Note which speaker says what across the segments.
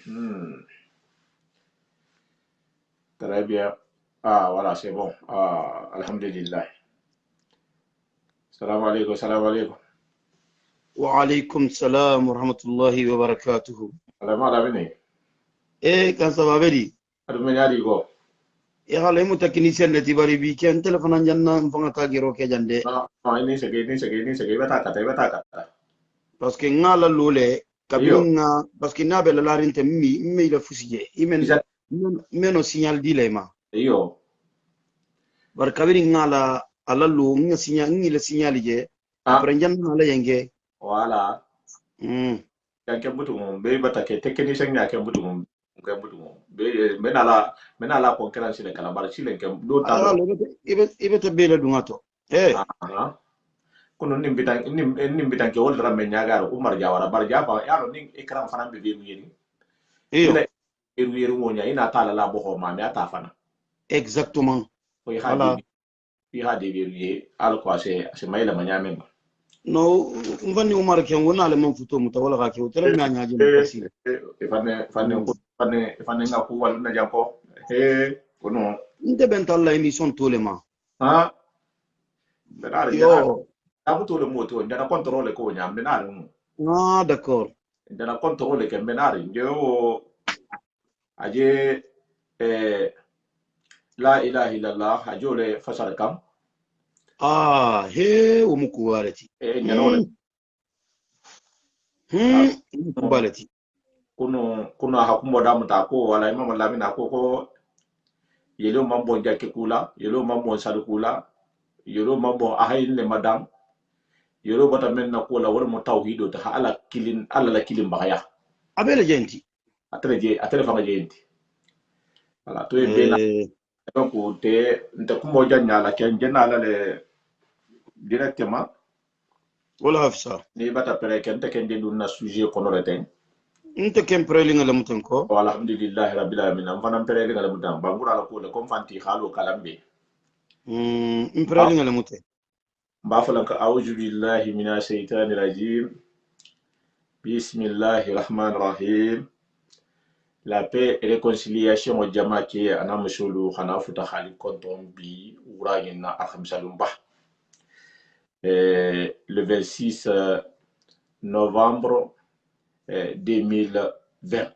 Speaker 1: Hmm, très bien. Ah, voilà, c'est bon. Ah, alhamdulillah. Salam alaikum, salam alaikum.
Speaker 2: وعليكم السلام ورحمة الله وبركاته.
Speaker 1: Alama alamini.
Speaker 2: إيه كان سبابي
Speaker 1: Adumeni adi go.
Speaker 2: يا خالي مو تكنيسيان نتيباري بيكين تلفون جنة مفعنا تاجرو كجندة
Speaker 1: No, no, ini segi, iba kata.
Speaker 2: بس كنا لا لولة
Speaker 1: Iyo,
Speaker 2: كابينغا بس كنا بلارين تمي مي لا فوسية إيمن
Speaker 1: bisa,
Speaker 2: منو سينال دي لما
Speaker 1: iyo,
Speaker 2: بار كابينغا لا على لو نغا سينال نغي لا سينال جي
Speaker 1: ah,
Speaker 2: après جنة على ينجي
Speaker 1: wala,
Speaker 2: امم
Speaker 1: yang kembutu ngum, be bata ke technician ya kembutu ngum, menala konkurensi le kala bar chile kem do
Speaker 2: أي
Speaker 1: tando.
Speaker 2: خالي إبت بيلا دوناتو إيه
Speaker 1: Ah, kuno nimbitan ke wol ramme nyagaro Umar Jawara bar jaba yaro ning ikram fana be be yeni. Ila
Speaker 2: إيو
Speaker 1: eru wonya ina tala la bo ma me ata fana.
Speaker 2: exactement
Speaker 1: Ko ha
Speaker 2: voilà
Speaker 1: de bi ha de be al ko se maila manyame.
Speaker 2: no mfanni umar ken wona le man futo muta wala ka ke hotel mi anya je mo fasile
Speaker 1: Fanne nga ku wal na janko he kono
Speaker 2: inte ben talla émission tole ma
Speaker 1: ha benar
Speaker 2: yo
Speaker 1: amu to le moto ndana controle ko nyam benar mu
Speaker 2: ah d'accord
Speaker 1: ndana controle ke benar njo aje eh la ilaha illallah ajole fasar kam
Speaker 2: ah he o muku walati
Speaker 1: nyanole
Speaker 2: muku balati
Speaker 1: kuno hakumo damu ta ko wala imam lamina ko yelo mambo jake kula yelo mambo salu kula yelo mambo ahayin le madam yoro bata men na ko la wala mo tawhido ta ala kilin ala la kilin bahaya
Speaker 2: abele jenti
Speaker 1: atre fanga jenti ala to e bena
Speaker 2: eh
Speaker 1: ko te nta kumo janya la ken jena la le directement
Speaker 2: wala hafsa
Speaker 1: ni bata pere ken te ken de dun na sujet kono reten
Speaker 2: inte kem preli ngala muten ko
Speaker 1: alhamdulillah rabbil alamin am fanam pere le ngala mutam bangura la ko le kom fanti halu kalambe
Speaker 2: impreli ngala muten
Speaker 1: ba falan ka a'udhu billahi minash shaitani rajim bismillahir rahmanir rahim. La paix et réconciliation au jama qui ana musulu khana futa khali konton bi uragina akhamsalumba. Le 26 novembre 2020.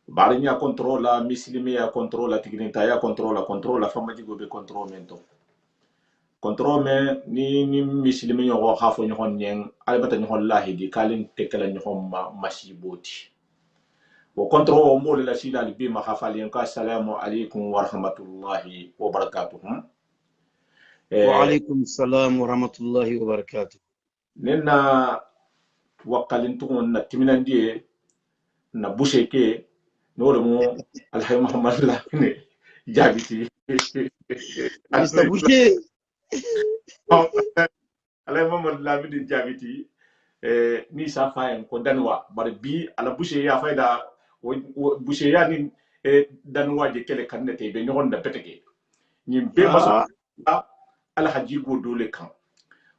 Speaker 1: Barinya contrôle mislimi ya contrôle tigrinta ya contrôle famaji gobe contrôle mento. Contrôle me ni mislimi yo khafo nyon nyen albata nyon lahi di kalin tekala nyon masiboti. Wa contrôle o mo la sila bi ma khafali en ka assalamu alaikum wa rahmatullahi wa barakatuh.
Speaker 2: وعليكم السلام ورحمة الله وبركاته
Speaker 1: Nena wakalin tukun na timinandie na busheke no mo alhay muhammad lamine jabiti
Speaker 2: Mr. Boucher
Speaker 1: alhay muhammad lamine jabiti ni sa fayen ko danwa bar bi ala bushe ya fayda bushe ya ni danwa je kele kannete be nyon da peteke nyim be maso
Speaker 2: ah
Speaker 1: ala haji go dole kan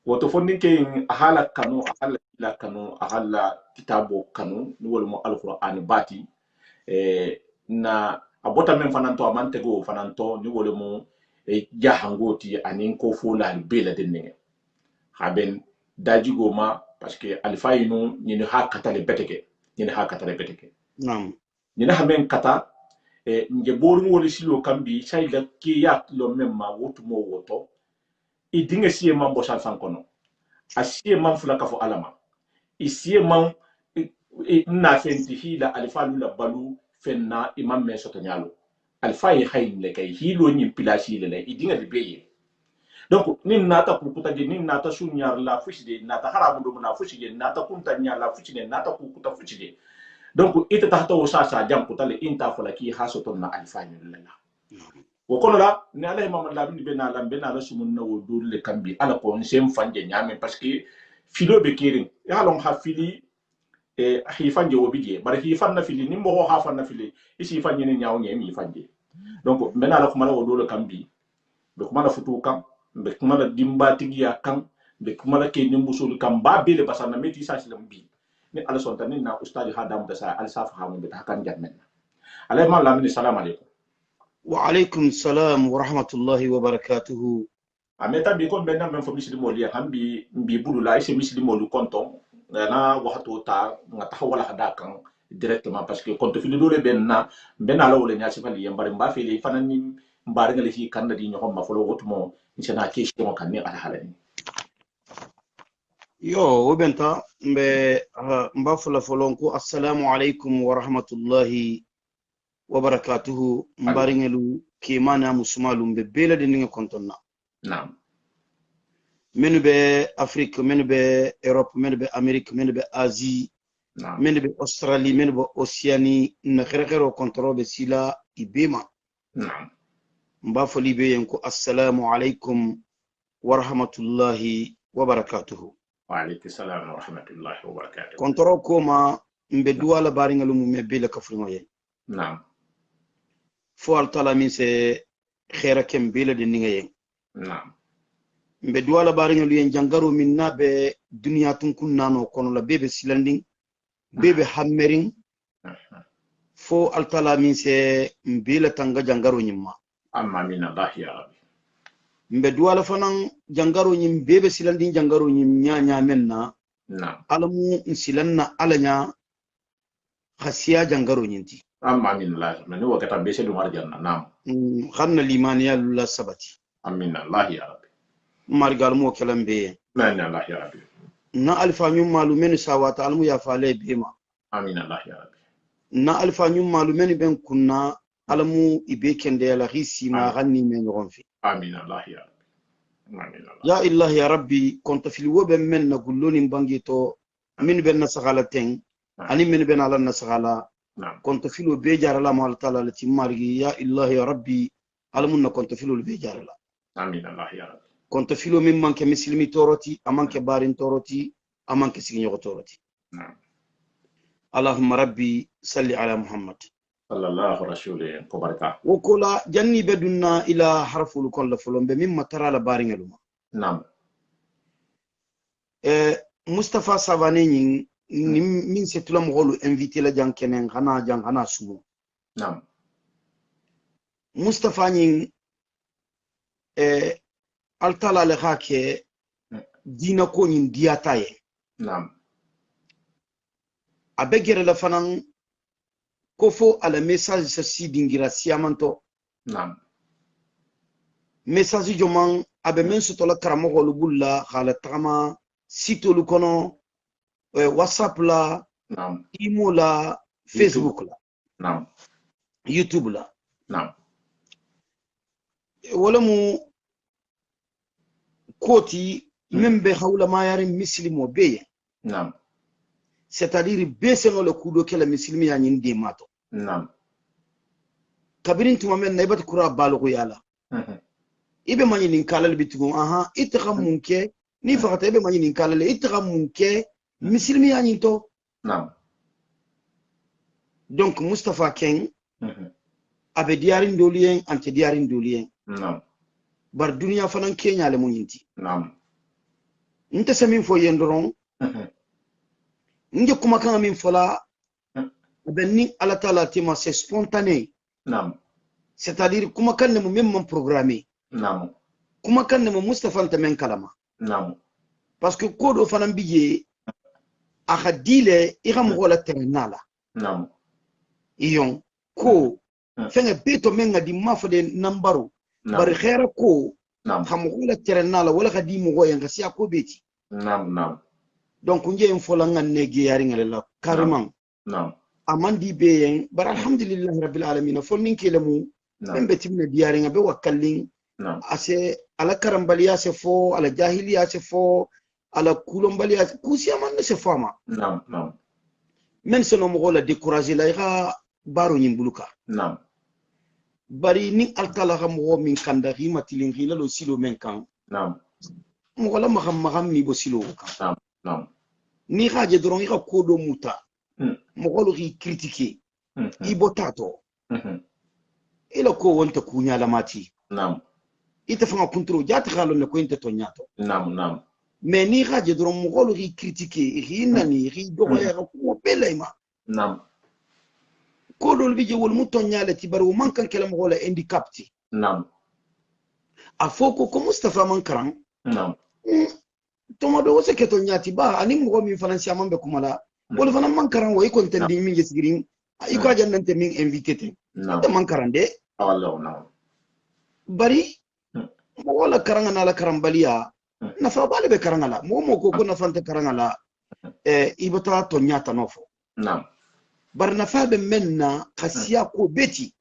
Speaker 1: woto fonni ke ahala kanu ahala ila kanu ahala kitabo kanu ni wol mo alquran bati na abota men fananto amantego fananto ni wol mo jahangoti anin ko fola bela denne haben daji goma parce que alfayinu ni ha katale beteke ni ha katale beteke
Speaker 2: نعم
Speaker 1: ni ha men kata nge boru wol silo kambi sai da ke ya lo memma wotu mo woto idinga siye mambo sal fankono asiye man fula kafo alama isiye man na fenti hila alifa lula balu fenna imam men soto nyalo alifa yi hayin le kay hilo nyin pilasi le idinga de beye donc nin nata kukuta je nin nata sunyar la fushide nata haramu do na fushide nata kunta nya la fushide nata kukuta fushide donc ita tahta wasasa jam kutale inta fula ki hasoto na alifa ni lalla wo kono la ni ala imam la bin bena la bena la sumun na wo dul le kambi ala ko sem fanje nyame parce que filo be kirin ya lon ha fili hifanje wo bije bar hifan na fili ni mo ha fan na fili isi fanje ni nyaaw mi fanje donc bena la ko mala wo dul kambi be ko mala futu kam be kuma la dimba tigiya kan be kuma la ke nimbu sul kam ba bele basana meti sa silam bi ni ala son tan na ustadi hadam da sa al safa hamu be hakan jamen alay man lamini salam alaikum
Speaker 2: wa alaikum salam wa rahmatullahi wa barakatuhu
Speaker 1: ameta bi ko benna men fo mislimo li hambi mbi bulu la ise mislimo lu konton na waxto ta nga taxawala hada kan directement parce que compte fili dole benna la wole nya sifali yambare mba fili fanani mbare ngali fi kan di ñoxom ma folo wotumo insana question kan ni ala halani
Speaker 2: yo wobenta mba fula folon ko assalamu alaikum wa rahmatullahi wa barakatuhu mbaringelu kimana musumalum be bela de ninga kontonna
Speaker 1: naam
Speaker 2: menu be afrique menu be europe menu be amerique menu be asie menu be australie menu be oceanie na khere kontro be sila ibema
Speaker 1: naam
Speaker 2: mba foli be yanko assalamu alaikum wa rahmatullahi wa barakatuhu
Speaker 1: wa alaykum salam wa rahmatullahi wa barakatuhu
Speaker 2: kontro koma mbe duwala baringelu mu me bela kafrimo ye
Speaker 1: naam
Speaker 2: fo altala min se khera kem bela de ninga ye
Speaker 1: naam
Speaker 2: mbe duwala baringelu yen jangaro min nabe duniya tun kunnano kono la bebe silanding bebe hammering fo altala min se mbela tanga jangaro nyimma
Speaker 1: amma min allah ya rabbi
Speaker 2: mbe duwala fanan jangaro nyim bebe silanding jangaro nyim nya menna
Speaker 1: naam
Speaker 2: alamu nsilanna alanya khasiya jangaro nyinti
Speaker 1: amma min allah man wakata be selu marjanna naam
Speaker 2: khanna limaniya lulla sabati
Speaker 1: amin allah ya rabbi
Speaker 2: margal mo kelambe
Speaker 1: man allah ya rabbi
Speaker 2: na alfa nyum malumen sawata almu ya fale bema
Speaker 1: amin allah ya rabbi
Speaker 2: na alfa nyum malumen ben kunna alamu ibe kende la hisi ma ganni men ronfi
Speaker 1: amin allah ya rabbi amin allah
Speaker 2: ya illah ya rabbi konta fil wobe men na gulloni bangito min ben nasagalaten ani min ben ala nasagala konta filo be jarala ma taala la timargi ya illah ya rabbi alamu na konta filo be jarala
Speaker 1: amin allah ya rabbi
Speaker 2: konta filo min manke muslimi toroti amanke barin toroti amanke signyo toroti اللهم ربي صل على محمد
Speaker 1: صلى الله رسوله كبركا
Speaker 2: وكلا جني بدنا الى حرف الكل فلون بمما ترى لبارين
Speaker 1: نعم
Speaker 2: مصطفى سافاني من ستلم غولو انفيتي لا جان كنن خنا جان خنا سمو
Speaker 1: نعم
Speaker 2: مصطفى ني التلا لخاكي دينا كونين دياتاي
Speaker 1: نعم
Speaker 2: abegere la fanan kofo ala message sa si dingira siamanto
Speaker 1: naam
Speaker 2: message joman abe men soto la karamo holu bulla khala tama sito lu kono whatsapp la
Speaker 1: naam
Speaker 2: imo la facebook la
Speaker 1: naam
Speaker 2: youtube la
Speaker 1: naam
Speaker 2: wala mu koti membe hawla ma yari muslimo beye
Speaker 1: naam
Speaker 2: c'est-à-dire beseno le kudo kala muslimi ya nyinde mato
Speaker 1: naam
Speaker 2: kabirin tuma men naibat kura balugo yala ibe mani nin kala bitugo aha itkam munke ni fakata ibe mani nin kala le itkam munke muslimi ya nyinto
Speaker 1: naam
Speaker 2: donc Mustafa Ken abe diarin dolien ante diarin dolien
Speaker 1: naam
Speaker 2: bar dunya fanan Kenya le munyinti
Speaker 1: naam
Speaker 2: nte samin fo yendoron nge kuma kan min fola ben ni ala taala tima c'est spontané
Speaker 1: naam
Speaker 2: c'est-à-dire kuma kan ne mo même programmé
Speaker 1: naam
Speaker 2: kuma kan ne mo Mustafa anta men kalama
Speaker 1: naam
Speaker 2: parce que ko do fanan biye aka dile igam gola terminala
Speaker 1: naam
Speaker 2: iyon ko fenga beto menga di mafade nambaru bari khaira ko xam gola terminala wala khadi mo goyen ga siya ko beti
Speaker 1: naam naam
Speaker 2: donc nje en fola nganne ge yari ngala carrément
Speaker 1: naam
Speaker 2: amandi beyen bar alhamdulillah rabbil alamin fo ninki lemu membe timne diari ngabe wakallin ase ala karambaliya se fo ala jahiliya se fo ala kulombaliya kusiya man se fama
Speaker 1: naam naam
Speaker 2: men se no mo la décourager la ira baro nyimbuluka
Speaker 1: naam
Speaker 2: bari ni altala ga mo min kanda rima tilin rila lo silo men kan
Speaker 1: naam
Speaker 2: mo la magam ni bo silo kan
Speaker 1: naam naam
Speaker 2: ni haje doron ira kodo muta mo ko ri critiquer ibotato ila ko wonta kunya la mati
Speaker 1: naam
Speaker 2: ita fanga kontro jata khalo ne ko inte to nyato
Speaker 1: naam naam
Speaker 2: mais ni haje doron mo golu ri critiquer ri nani ri dogo ya ko belayma
Speaker 1: nam
Speaker 2: ko dol bi je wol mu tonyale ti baru man kan kala mo gola handicap ti
Speaker 1: nam
Speaker 2: afoko ko Mustafa Mankaran
Speaker 1: nam
Speaker 2: tomo do wose keto nyati ba ani mo mi financier mambe kumala wol fana Mankaran wo ikon tendi min yesigirin iko ajandante min invité te te Mankaran de
Speaker 1: wallahu nam
Speaker 2: bari mo wala karanga na la karambaliya na fa bale be karanga la mo ko na fante karanga la ibata to nyata nofo
Speaker 1: nam
Speaker 2: bar na fa be menna khasiya ko beti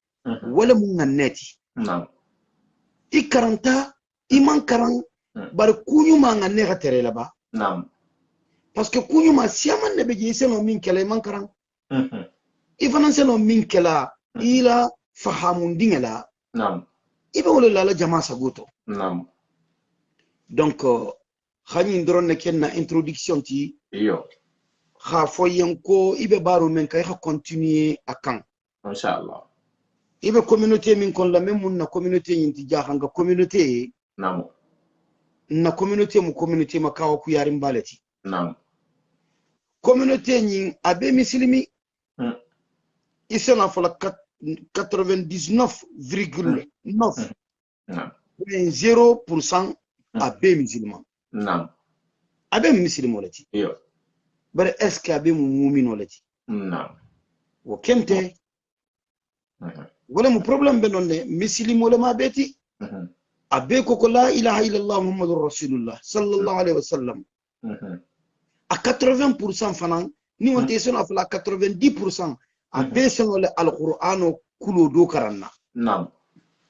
Speaker 2: wala mun nganneti
Speaker 1: nam
Speaker 2: ikaranta iman karan bar kunyu ma nganne ga tere la ba
Speaker 1: nam
Speaker 2: parce que kunyu ma siaman ne be je seno min kele man karan ifana seno min kela ila fahamun dingela
Speaker 1: nam
Speaker 2: ibe wala la jama sagoto
Speaker 1: nam
Speaker 2: donc khani ndron ne ken na introduction ti
Speaker 1: yo
Speaker 2: kha foyen ko ibe baro men kay kha continuer akan
Speaker 1: inshallah
Speaker 2: ibe communauté min kon la même mun na communauté yinti jaxanga communauté
Speaker 1: nam
Speaker 2: na communauté mu communauté ma kawo ku yarim balati
Speaker 1: nam
Speaker 2: communauté ñi abe muslimi isena fola 99,9
Speaker 1: nam
Speaker 2: 0% abe musulman
Speaker 1: nam
Speaker 2: abe muslimo lati
Speaker 1: yo
Speaker 2: bare est-ce que abe mu'mino lati
Speaker 1: nam
Speaker 2: wo kente wala mu problème be non ne muslimo le ma beti abe ko la ilaha illallah muhammadur rasulullah sallallahu alaihi wasallam a 80% fanan ni wonte sono afla 90% abe sono le alqur'ano kulo do karanna
Speaker 1: nam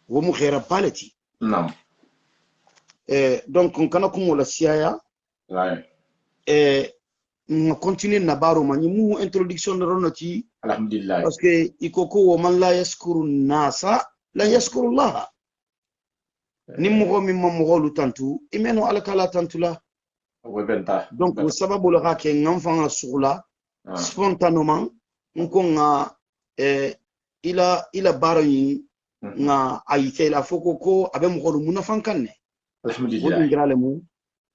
Speaker 2: wo mu khaira palati
Speaker 1: nam
Speaker 2: donc on kana ko la siaya on continue na baro ma ni mu introduction de ronoti
Speaker 1: alhamdulillah
Speaker 2: parce que ikoko wo man la yaskuru nasa la yaskuru allah ni mo mi mo lu tantu imeno alkala tantu la donc au sababu la ka ke ngam sugula spontanément on nga ila baro yi nga ayite la foko ko abe mo lu munafan kanne alhamdulillah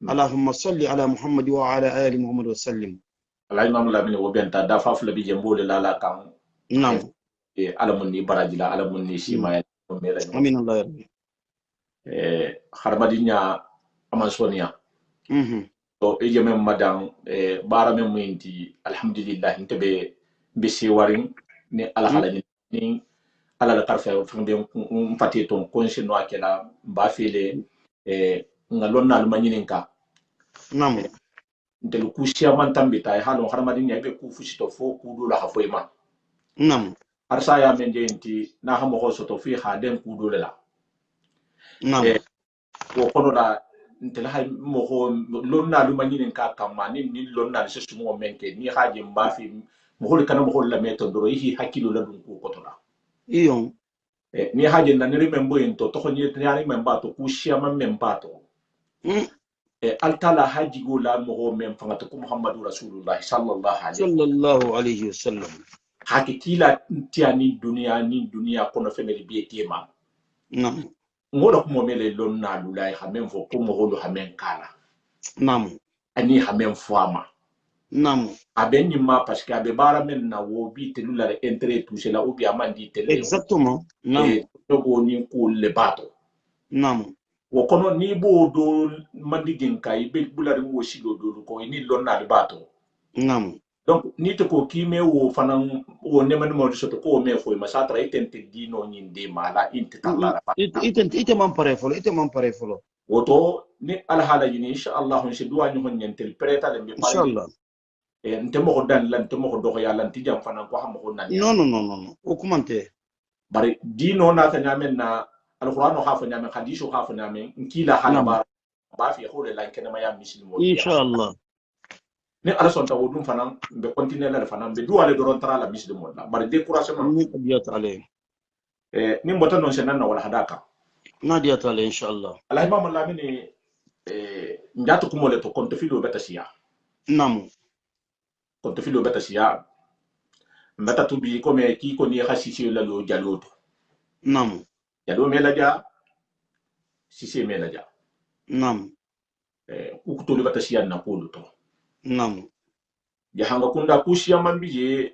Speaker 2: اللهم صل على محمد وعلى ال محمد وسلم
Speaker 1: ala imam lamine wo benta da fa fula bi jembole la la kan
Speaker 2: nam
Speaker 1: alamun ni barajila alamun ni shima ya mela ni
Speaker 2: amin allah rabbi
Speaker 1: kharbadinya amasonia to e jeme madan bara men minti alhamdulillah intebe be warin ni ala halani ni ala la tarfa funde fati ton konsi no akela ba fele ngalonna almanyininka
Speaker 2: nam
Speaker 1: ndel ku siaman tambita e halon harmadinya be ku fusito fo ku do la hafoyma
Speaker 2: nam
Speaker 1: arsa ya men jenti na hamo ho soto fi haden ku do la
Speaker 2: nam
Speaker 1: wo kono da ntel hay mo ho lonna almanyininka kamani ni lonna se sumo menke ni haje mbafi mo hol kana mo hol la meto ndoro yi hakilo la dum ku kotola
Speaker 2: iyon
Speaker 1: ni haje na ni remembo ento to ko ni tani memba to ku siaman memba to altala haji gola mo men fangata ko muhammadu rasulullah sallallahu
Speaker 2: alaihi wasallam
Speaker 1: hakikila tiani dunia kono femeli bietema
Speaker 2: nam
Speaker 1: ngola ko mo mele lonna lulai hamen fo ko mo holo hamen kala
Speaker 2: nam
Speaker 1: ani hamen fama
Speaker 2: nam
Speaker 1: aben ma parce que abe bara men na wo bi te lula intérêt toucher la ou bien amandi tele
Speaker 2: exactement nam
Speaker 1: to ni ko le bato
Speaker 2: nam
Speaker 1: wo kono ni bo do mandigin kai be bulari wo silo do ko ni lonna le bato
Speaker 2: nam
Speaker 1: donc ni to ko kime wo fanan wo ne man mo soto ko me fo ma satra itente dino nyinde mala intitalla
Speaker 2: ite man pare folo
Speaker 1: woto ni alhala yini inshallah on se duwa ni hon nyentel preta le be
Speaker 2: inshallah
Speaker 1: ntemo ko dan lan temo ko do ya lan ti jam fanan ko ham ko nan
Speaker 2: non o kumante
Speaker 1: bari dino na ta nyamen na alquran o hafa nyamen hadith o hafa nyamen nkila hala ba fi hole lan kenama ya muslimo
Speaker 2: inshallah
Speaker 1: ni ala son tawo dum fanan be continuer la fanan be duwale do ron tara la muslimo la bari découragement
Speaker 2: ni abiyat ale
Speaker 1: ni mbota non senan na wala hadaka
Speaker 2: nadiyat ale inshallah
Speaker 1: ala imam lamini njatu kumole to konto filo betasiya
Speaker 2: nam
Speaker 1: konto filo betasiya mbata tubi comme ki ko ni khasisi la lo jaloto
Speaker 2: nam
Speaker 1: jalo melaja sisi melaja
Speaker 2: nam
Speaker 1: ku to le bata siya na ko to
Speaker 2: nam
Speaker 1: ya hanga kunda ku siya man bije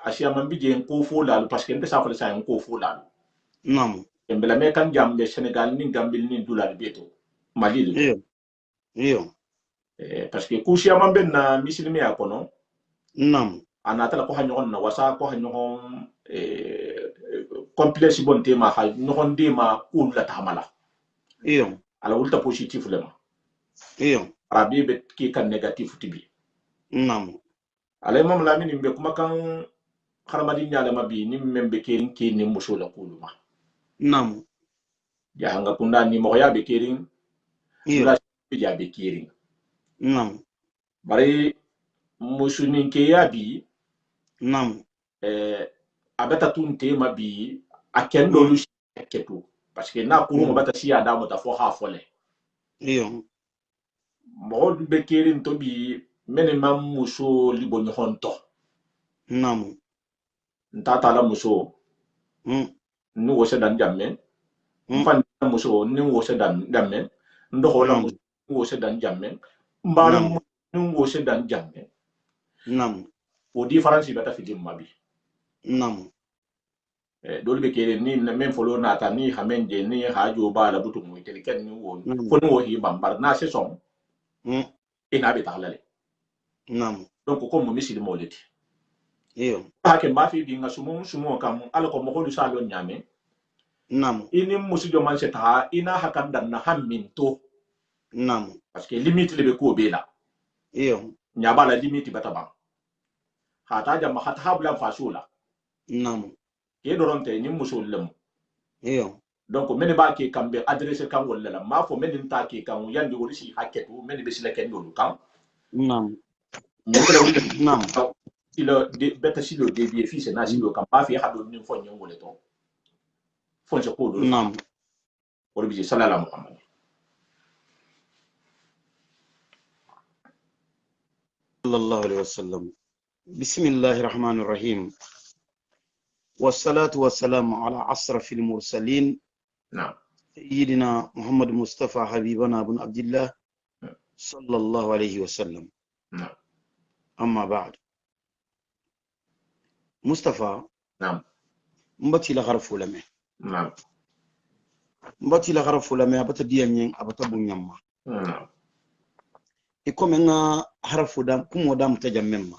Speaker 1: asiya man bije ko fo la parce que nte sa fa sa ko fo la
Speaker 2: nam
Speaker 1: embela me kan jam de Senegal ni Gambie ni dollar beto Mali le
Speaker 2: iyo iyo
Speaker 1: parce que ku siya man ben na misilimi ya kono
Speaker 2: nam
Speaker 1: anata la ko hanyon na wasa ko hanyon complexe bon tema ha nyon de ma ul la tamala
Speaker 2: iyo
Speaker 1: ala ulta positif le ma
Speaker 2: iyo
Speaker 1: arabi bet ki kan negatif tibi
Speaker 2: nam
Speaker 1: ala imam lamini be kuma kan kharamadi nyala mabi ni membe kerin ke ni muso la kuluma
Speaker 2: nam
Speaker 1: ya hanga kunda ni mo ya be kerin
Speaker 2: iyo
Speaker 1: la ya be kerin
Speaker 2: nam
Speaker 1: bari musunin ke ya bi
Speaker 2: nam
Speaker 1: abata tun tema bi akendo lu ketu parce que na kuru bata si ada mo ta fo ha fole
Speaker 2: iyo
Speaker 1: mo be kerin to bi mene mam muso libo ni honto
Speaker 2: nam
Speaker 1: ntata la muso nu wo se dan jamme mfan muso ni wo se dan jamme ndo hola muso wo se dan jamme mbara nu wo se dan jamme
Speaker 2: nam
Speaker 1: o difference bata fi mabi
Speaker 2: nam
Speaker 1: dole be kere ni men folo na ta ni hamenje ni hajo ba la butu mo tel ken ni won ko no hi bambar na se son ina be talale
Speaker 2: nam
Speaker 1: donc ko mo misili mo leti
Speaker 2: iyo
Speaker 1: ha ke ma fi bi nga sumo kam ala ko mo ko sa lo nyame
Speaker 2: nam
Speaker 1: ini musijo man se ta ina hakan dan na hamminto
Speaker 2: nam
Speaker 1: parce que limite le be ko be la
Speaker 2: iyo
Speaker 1: nyaba la limite bata ba hata jama hata habla fasula
Speaker 2: nam
Speaker 1: ke doronte ni musul lem
Speaker 2: iyo
Speaker 1: donc mene ba ke kambe adresse kan wala la ma fo mene ta ke kan yandi wori si haketu mene be sila ken dolu kan
Speaker 2: nam
Speaker 1: mene
Speaker 2: nam
Speaker 1: silo de beta silo de bi fi se na silo kan ba fi hado ni fo nyon wala to fo se ko dolu
Speaker 2: nam
Speaker 1: wori bi sallallahu muhammad
Speaker 2: sallallahu alaihi wasallam bismillahir rahmanir rahim والصلاة والسلام على أشرف المرسلين
Speaker 1: نعم
Speaker 2: سيدنا محمد مصطفى حبيبنا بن عبد الله صلى الله عليه وسلم
Speaker 1: نعم
Speaker 2: أما بعد مصطفى
Speaker 1: نعم
Speaker 2: مبتي لغرف لمه
Speaker 1: نعم
Speaker 2: مبتي لغرف لمه أبتا ديانين أبتا بنيما
Speaker 1: نعم
Speaker 2: إكو منا حرف دام كم ودام تجمما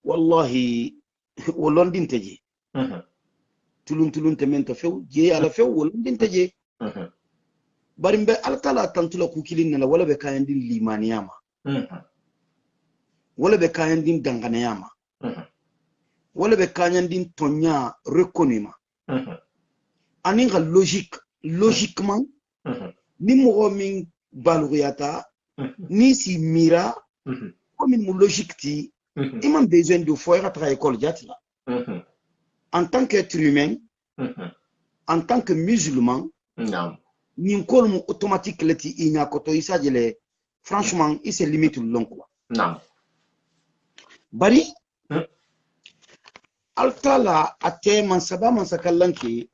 Speaker 2: والله wolondin teje tulun temen to few je ala few wolondin teje bari mbe altala tantula ku kilin na wala be kayan din limaniyama wala be kayan din danganayama wala be kayan din tonya reconnument anin ga logiquement ni mo min balugiyata ni si mira ko min mo logique ti imam besoin de foyer à travailler école jatla en tant qu'être humain en tant que musulman ni kolmu automatique leti inya koto isa jele franchement il se limite long quoi bari altala ate man saba man sakallanki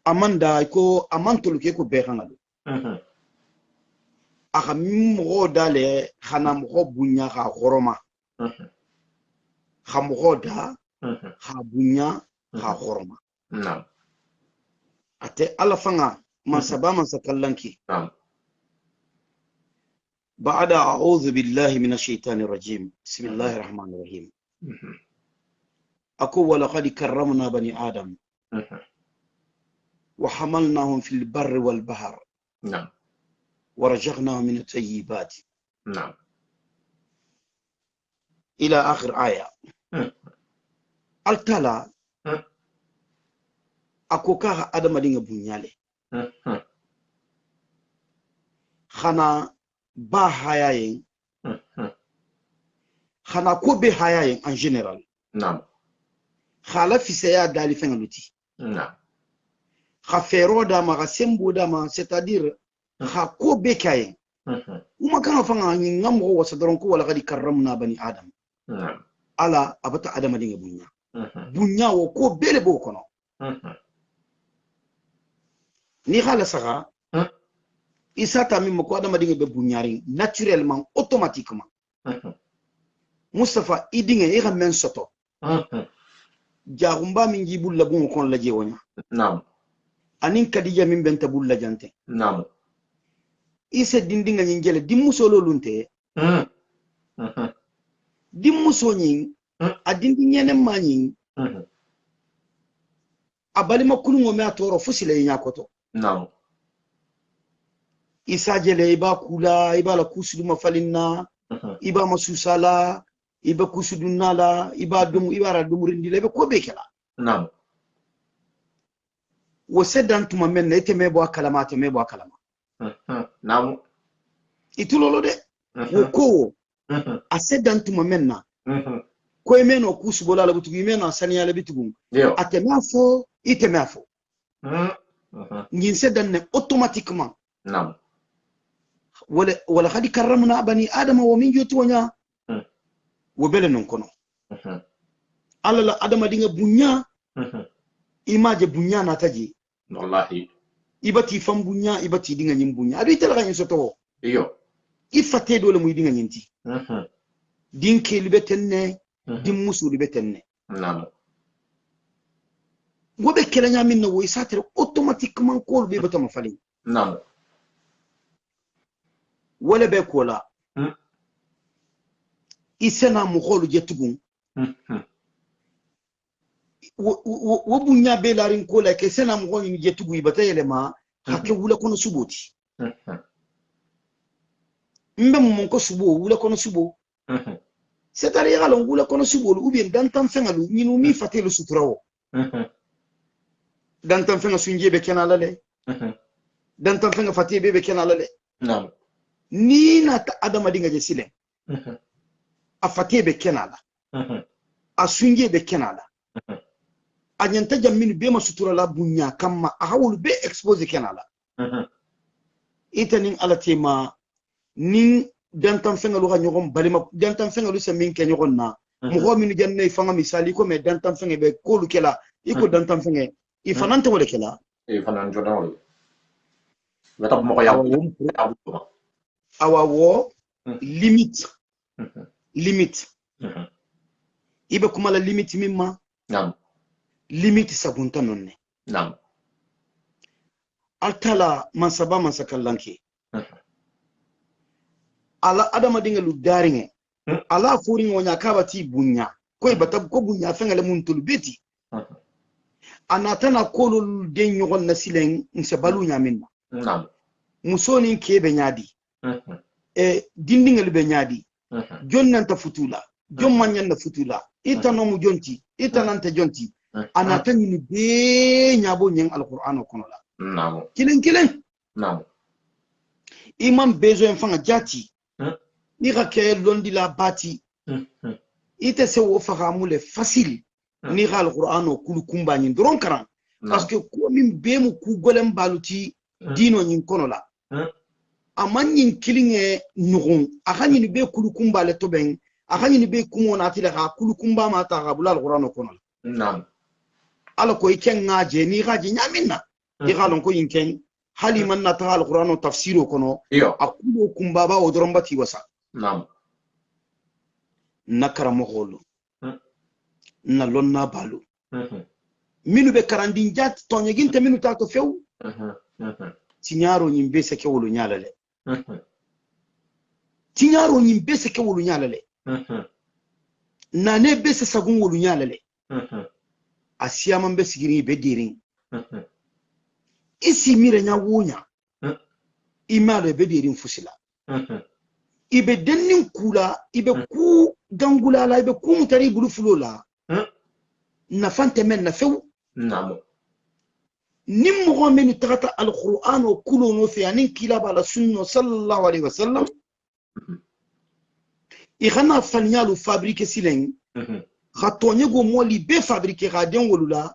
Speaker 2: amanda ko amantolu ke ko be hangalu aka mɔgɔ dale xana mɔgɔ bunya ka horoma xa mɔgɔ da xa bunya ka horoma ate ala fanga masaba masakallanki بعد أعوذ بالله من الشيطان الرجيم بسم الله الرحمن الرحيم أكو ولقد كرمنا بني آدم وحملناهم في البر والبحر
Speaker 1: نعم
Speaker 2: ورزقناهم من الطيبات
Speaker 1: نعم
Speaker 2: إلى آخر آية التلا أكو كاه أدم دينغ بنيالي خنا با هايين خنا كو بي هايين en général
Speaker 1: نعم
Speaker 2: خالا في سيا دالي فنغلوتي
Speaker 1: نعم
Speaker 2: خفيرو داما خسمبو داما c'est-à-dire ha ko be kayen kuma kana fanga ni ngamo wasa doron ko wala gadi karramna bani adam ala abata adama dinga bunya bunya wo ko bele bo kono ni hala saga isa ta min ko adama dinga be bunyari naturellement automatiquement Mustafa idinga e men soto jaagumba min jibul labun kon la jewonya
Speaker 1: naam
Speaker 2: anin kadija min benta bulla jante
Speaker 1: naam
Speaker 2: isa dindinga nyingele dimmuso lolunte dimmuso nyin adindi nyene manyin abalima kulungo me atoro fusile nyakoto
Speaker 1: naam
Speaker 2: isa jele iba kula iba la kusudu mafalinna iba masusala iba kusudu nala iba dum iba ra dumurindi lebe ko be kala
Speaker 1: naam
Speaker 2: wo sedantuma men ite mebo akalama te mebo akalama
Speaker 1: naam
Speaker 2: itulolo de wo ko a sedantuma men na ko emeno kusubola la butugi meno asaniya la bitugu atemafo itemafo ngin sedanne automatiquement
Speaker 1: naam
Speaker 2: wala khadi karramna bani adama wa min jutu wanya wo bele non kono alla la adama dinga bunya imaje bunya na taji
Speaker 1: wallahi
Speaker 2: ibati fam bunya ibati dinga nyim bunya adu itala ganyi soto
Speaker 1: iyo
Speaker 2: ifate dole mu dinga nyinti dinke libetenne dim musu libetenne
Speaker 1: naam
Speaker 2: wobe kelanya min no wo satere automatiquement ko be batama fali
Speaker 1: naam
Speaker 2: wala be kola isena mu kholu jetugun wo bunya be larin kola ke sena mu kholu jetugu ibata yelema hake wula kono suboti mbe mu ko subo wula kono subo c'est-à-dire yalo wula kono subo ou bien dantam fengalu nyinu mi fatelu sutrawo dantam fenga sunje be kenala le dantam fenga fatibe be kenala le
Speaker 1: naam
Speaker 2: ni na ta adama dinga je silen a fatibe kenala a sunje be kenala a nyanta jammin be ma sutura la bunya kamma a hawul be expose kenala itanin alatema nin dantam fenga lu ganyogon balima dantam fenga lu semin ke nyogon na mo ho min janne fanga misali ko me dantam fenga be kolu kela iko dantam fenga ifanante wala kela
Speaker 1: fanan jodan wata mo ko yabu
Speaker 2: awa wo limite limite ibe kuma la limite mimma
Speaker 1: naam
Speaker 2: limite sabunta nonne
Speaker 1: naam
Speaker 2: altala mansaba mansakallanke ala adama dinga lu daringe ala furinga wonya kabati bunya ko batab ko bunya fengale mun tul beti anatana kolul den nyogon nasilen nse balu nyaminna
Speaker 1: naam
Speaker 2: musoni kebe nyadi dindingal be nyadi jonnanta futula jommanyanna futula itano mu jonti itanante jonti anatani ni be nyabo nyen alquran kono la
Speaker 1: naam
Speaker 2: kilen
Speaker 1: naam
Speaker 2: imam besoin fanga jati ni rake londi la bati ite se wo fahamule facile ni gal alquran kulu kumba nyin doron karan parce que ko min be mu ku golem baluti dino nyin kono la amanyin kilinge nugun akhanyi be kulu kumba le toben akhanyi be kumo na tile ha kulu kumba ma ta gabula alquran kono
Speaker 1: naam
Speaker 2: ala ko iken ngaje ni gaje nyaminna di galon ko yinken hali man na ta alquran tafsiro kono akulu kumba ba o dorombati wasa
Speaker 1: naam
Speaker 2: nakara mogolu na lonna balu minu be karandin jat tonye ginte minu ta to few tinyaro nyimbe se ke wolu nyalale tinyaro nyimbe se ke wolu nyalale na ne be se sagun wolu nyalale asiya man be sigiri be dirin isi mire nya wonya imalo be dirin fusila ibe dennin kula ibe ku gangula la ibe ku mutari bulu fulola na fante men na few
Speaker 1: naam
Speaker 2: nim mo men tagata alquran o kulo no fi anin kilaba la sunna sallallahu alaihi wasallam i khana falnyalu fabriquer silen khatonye go moli be fabriquer radien wolula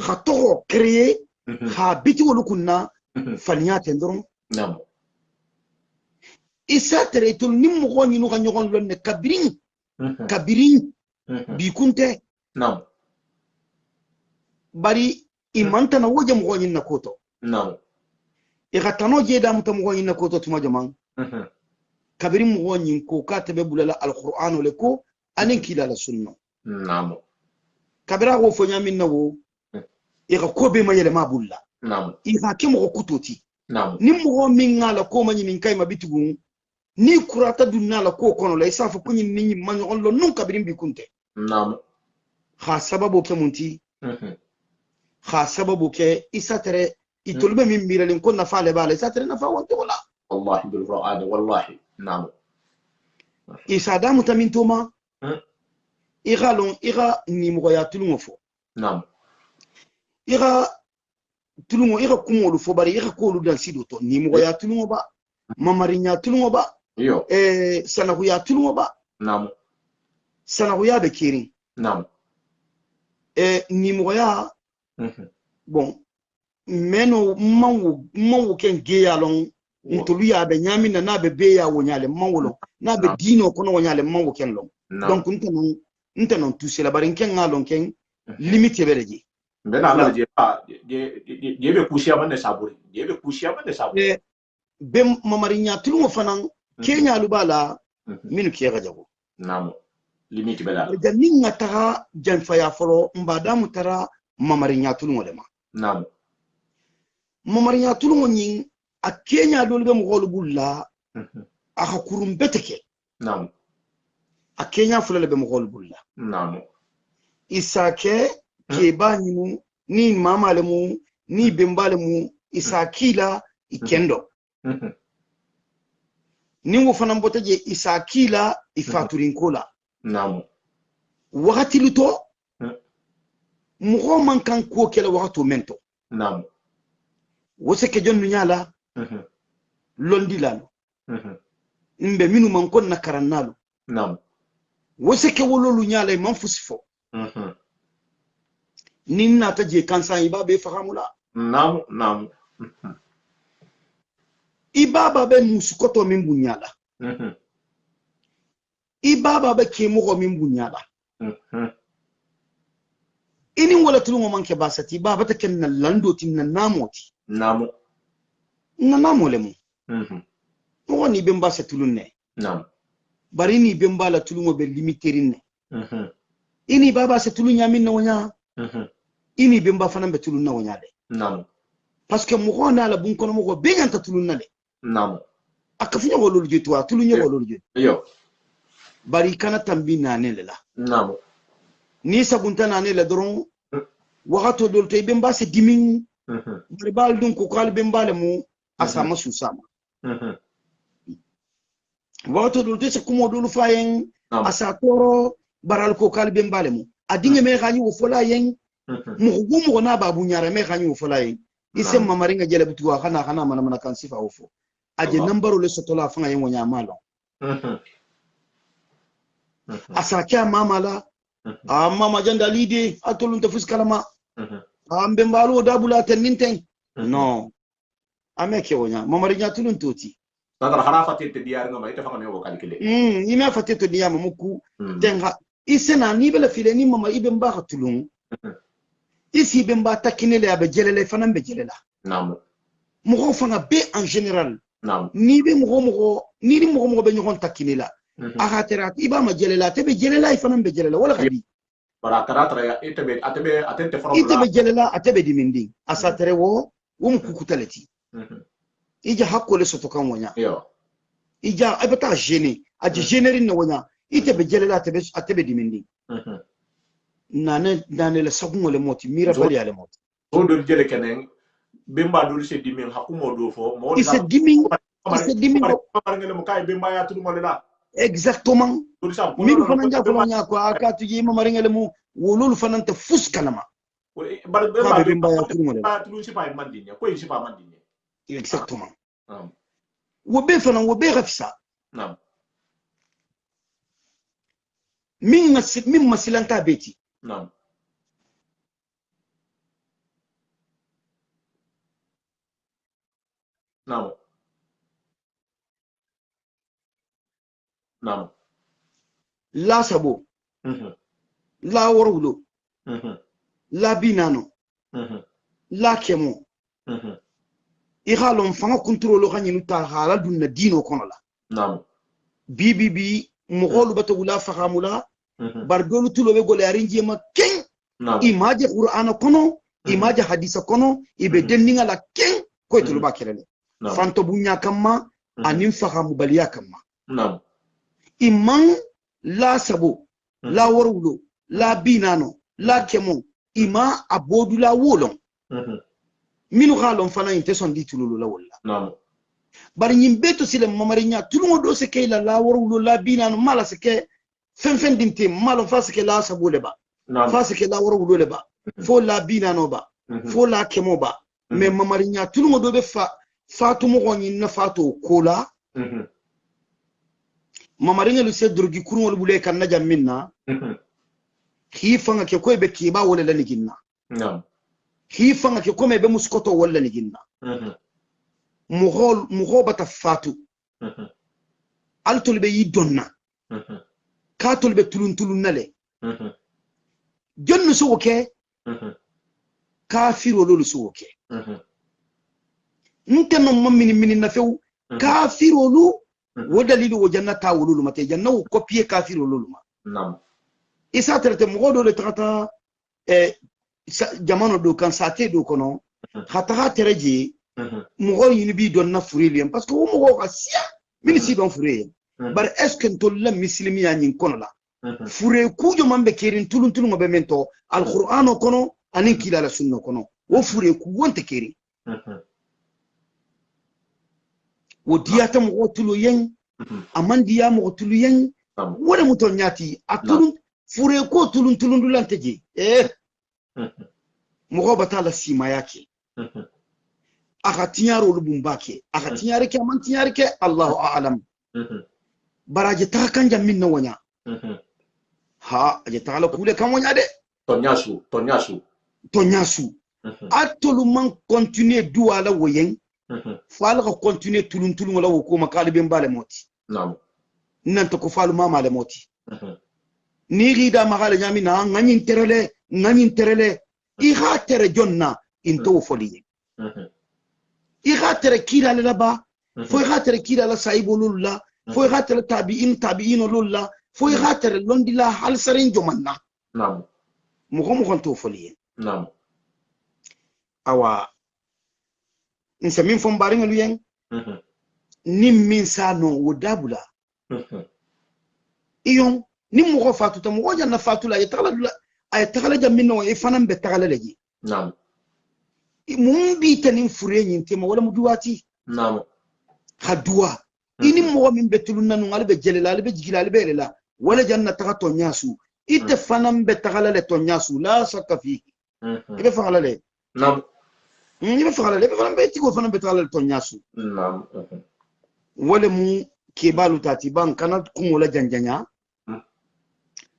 Speaker 2: khato créer ha biti wolu kunna falnyate ndron
Speaker 1: naam
Speaker 2: isa teretul nim mo ni no ganyon lonne kabirin bi kunte
Speaker 1: naam
Speaker 2: bari imanta na woje mo na koto
Speaker 1: naam
Speaker 2: igatano je da mutam go inna ko to tuma jaman kabiri mu wonyin ko ka tabe bulala alquran le ko anin kila la sunna
Speaker 1: na'am
Speaker 2: kabira go fo nyamin nawo iga ko be mayele ma bulla
Speaker 1: na'am
Speaker 2: iga ke mo kutoti
Speaker 1: na'am
Speaker 2: nim mo min ngala ko manyi min kay mabitugu ni kurata dunna la ko kono la isafa kunyin ninyi manyo on lo nun kabirin bi kunte
Speaker 1: na'am
Speaker 2: kha sababu ke munti kha sababu ke isatere itolbe min miralin ko na faale bala isatere na fa wonto wala
Speaker 1: wallahi bil qur'an wallahi na'am
Speaker 2: isa da mutamin toma igalon iga ni mo ya tulungo fo
Speaker 1: na'am
Speaker 2: iga tulungo iga kumolu fo bari iga ko lu dan sido to ni mo ya tulungo ba mamarinya tulungo ba
Speaker 1: yo
Speaker 2: sanahu ya tulungo ba
Speaker 1: na'am
Speaker 2: sanahu ya be kirin
Speaker 1: na'am
Speaker 2: ni mo ya bon meno manwu ken geya lon ntolu ya be nyamina na be ya wonyale manwolo na be dino kono wonyale manwu ken lon donc ntenon toucher la bari ken ngalon ken limite bereji
Speaker 1: bena la je be kushia bande saburi je be kushia bande saburi
Speaker 2: be mamarinya tulungo fanan kenya lubala minu kiyaga jago
Speaker 1: namo limite bela
Speaker 2: da ninga taga janfaya folo mbada mutara mamarinya tulungo lema
Speaker 1: namo
Speaker 2: mamarinya tulungo nyin a kenya dolbe mo golbulla aka kurum beteke
Speaker 1: namo
Speaker 2: a kenya fulale be mo golbulla
Speaker 1: namo
Speaker 2: isake ke banyinu ni mamale mu ni bembale mu isakila ikendo ni wo fana mbotaje isakila ifaturin kola
Speaker 1: namo
Speaker 2: wakati luto mugo man kan ko kela wakati mento
Speaker 1: namo
Speaker 2: wose ke jonnu nyala londi lalo mbe minu man kon na karannalo
Speaker 1: namo
Speaker 2: wose ke wololu nyala man fusifo ninna ta je kansa ibabe fahamula
Speaker 1: namo
Speaker 2: ibaba be musukoto min bunyala ibaba be kemugo min bunyala ini wala tulungo manke basati baba ta kenna lando tinna namoti
Speaker 1: namo
Speaker 2: na namole mu mo ni be mbasa tulunne
Speaker 1: namo
Speaker 2: bari ni be mbala tulungo be limiterine ini baba sa tulunya min na wonya ini be mba fana be tulunna wonya de
Speaker 1: namo
Speaker 2: parce que mo na la bun kono mo be nyanta tulunna le
Speaker 1: namo
Speaker 2: akafunya wololu jetwa tulunya wololu jet
Speaker 1: yo
Speaker 2: bari kana tambi nane la
Speaker 1: namo
Speaker 2: ni sabunta nane la doron wakato dol tay be mbase dimin bari bal dun ko kal be mbale mu asama susama wakato dol tay kumo dol fayen asa toro baral ko kal be mbale mu adinge me khani wo fola yen mu gumo na babu nyara me khani wo fola yen isem mamaringa jele butuwa khana mana kan sifa wo fo aje nambaro le sotola fanga yen wonya malo asa kya mama la mama janda lidi atolun te fuskalama ambe mbalo dabula teninten no ameke wonya mamarinya tulun toti
Speaker 1: nadar harafati te diar ngama ite fanga me wo kalkile
Speaker 2: ime fati to diyama muku tenga isena ni bela file ni mama ibe mba tulun isi be mba takinele abe jelele fanan be jelela
Speaker 1: namo
Speaker 2: mugo fanga be en général
Speaker 1: namo
Speaker 2: ni be mugo be nyon takinela akatera iba ma jelela tebe jelela fanan be jelela wala kadi
Speaker 1: bara karatra ya itebe atente foro
Speaker 2: itebe jelela atebe dimindi asatere wo mukukutaleti ija hakole soto kan wonya
Speaker 1: yo
Speaker 2: ija abata gene aji generin na wonya itebe jelela atebe dimindi nane la sagungo le moti mira bali ale moti
Speaker 1: o do jele kenen bemba do se dimin hakumo do fo mo
Speaker 2: ise dimin
Speaker 1: ngene mo kay bemba ya tudu mo la
Speaker 2: exactement min fana nja folo nya ko akatu yi ma maringale mu wolul fana ta fuskalama
Speaker 1: bar bemba ya tudu mo la tudu si pa mandinya ko si pa mandinya
Speaker 2: exactement wo be fana wo be rafisa
Speaker 1: nam
Speaker 2: min masilanta beti
Speaker 1: نعم نعم نعم
Speaker 2: لا سبو لا ورولو لا بينانو لا كيمو ihalon fanga contrôle khanyinu ta hala dunna dino kono la
Speaker 1: naam
Speaker 2: bibi mugholu bata wula fahamula bardolu tulo be gole arinji ma ken imaje qur'ana kono imaje hadisa kono ibe denninga la ken ko tulo ba kelele fanto bunya kamma anin fahamu baliya kamma
Speaker 1: naam
Speaker 2: imman la sabo la warwulo la binano la kemo ima abodu la wolon minu halon fana inte son di tululu la walla
Speaker 1: naam
Speaker 2: bari nyimbe to sile mamarinya tulungo do se kay la warwulo la binano mala se ke fen dinte malo fa se ke la sabo le ba fa se ke la warwulo le ba fo la binano ba fo la kemo ba me mamarinya tulungo do be fatu mo goni na fatu kola mamarinya lu se drogi kurungol bule kan na jamminna khifanga ke koy be kiba wala la niginna khifanga ke kome be muskoto wala niginna mughobata fatu altul be yidonna katul be tulun nale jonnu suwoke kafiro lolu suwoke ntenno mamini na few kafiro lu ودليل وجنة تاولو متى جنة وكوبيه كافر ولو ما
Speaker 1: نعم
Speaker 2: إسا ترى مغودو لتغطى جمانو دو كان ساتي دو كنو خطها ترجي مغو ينبي دون نفريليم بس كو مغو غسيا من سيدون فريليم بار اسكن تولا مسلمي ان كونو لا فري كوجو مامبي كيرين تولون ما بمنتو القران كونو انين كيلا لا سنه كونو وفري كو وانت كيري ودياتا مغوتلو ين امان ديا مغوتلو ين ولا متونياتي اتلون فوريكو تلون دولانتجي مغوبتا لا سيما ياكي اخاتيارو لبومباكي اخاتيارك امان تيارك الله اعلم براجي تا كانجا من نونيا ها اجي تعالى كولي كان ونيا دي تونياسو اتلو من كونتيني دوالا وين فالغا كونتيني تلون ولا وكوما قالبين بالموتي
Speaker 1: نعم
Speaker 2: نانتو كو فالو ماما لموتي نيغي دا مغال جامي نا نانين ترلي إيغا ترى جنة إنتو فولي إيغا ترى كيرا للبا فو إيغا ترى كيرا لسايبو لولا فو إيغا ترى تابعين لولا فو إيغا ترى لوندي لا حال سرين جمنا
Speaker 1: نعم
Speaker 2: مغو انتو فولي
Speaker 1: نعم
Speaker 2: أوا نسمين فون بارين لوين نمين سانو ودابولا إيون نمو فاتو تمو جانا فاتو لا يتغلى جمينو يفنن بتغلى لجي
Speaker 1: نعم
Speaker 2: مumbi tanin furenyi ntema wala muduwati
Speaker 1: نعم
Speaker 2: hadwa ini mo min betulunna no albe jelela albe jigila albe lela wala janna taga tonyasu ite fanam be tagala le tonyasu la shakka fi ibe fagala le
Speaker 1: نعم
Speaker 2: ibe fagala le fanam be tigo fanam be tagala le tonyasu
Speaker 1: نعم
Speaker 2: wala mu kebalu tati ban kana kumola janjanya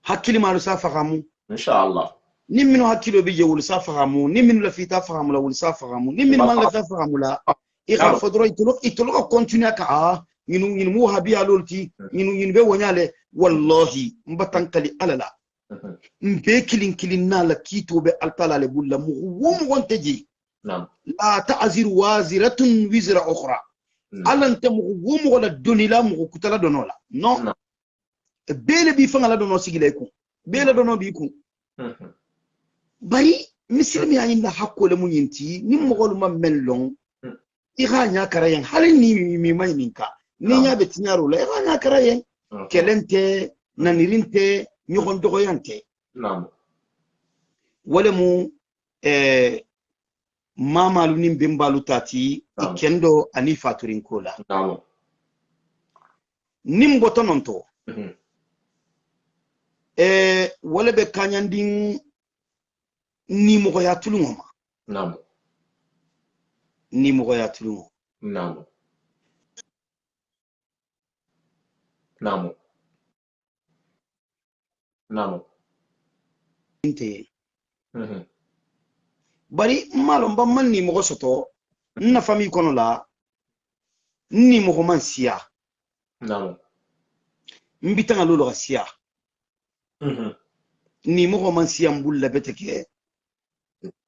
Speaker 2: hakili malu safagamu
Speaker 1: ان شاء الله
Speaker 2: nimino hakilo bi je wul safagamu nimino la fita fagamu la wul safagamu nimino man la fagamu la iga fodro itolo continuer ka ñinu mu habi alolti ñinu be wonyale wallahi mbatankali alala mbe kilin na la kito be altala le bulla mu wum wonteji
Speaker 1: نعم
Speaker 2: la ta'zir waziratun wizra ukhra alanta mu wum wala donila mu kutala donola non bele bi fanga dono sigile ku bele dono bi ku bari misilmi yani na hakole mu yinti ni mo gol ma mellon iga nya karayen halin ni mi may ninka ni nya be tinyaro la iga nya karayen kelente nanirinte nyogon dogoyante
Speaker 1: نعم
Speaker 2: wala mu mama lu nim bimbalu tati ikendo ani faturin kola
Speaker 1: نعم
Speaker 2: nim botononto wala be kanyandin ni mo ya tulungoma
Speaker 1: نعم
Speaker 2: ni mo ya tulungo
Speaker 1: نعم نعم نعم
Speaker 2: inte bari malom ba man ni mo soto na fami kono la ni mo man sia
Speaker 1: نعم
Speaker 2: mbitanga lolo sia ni mo man sia mbulla beteke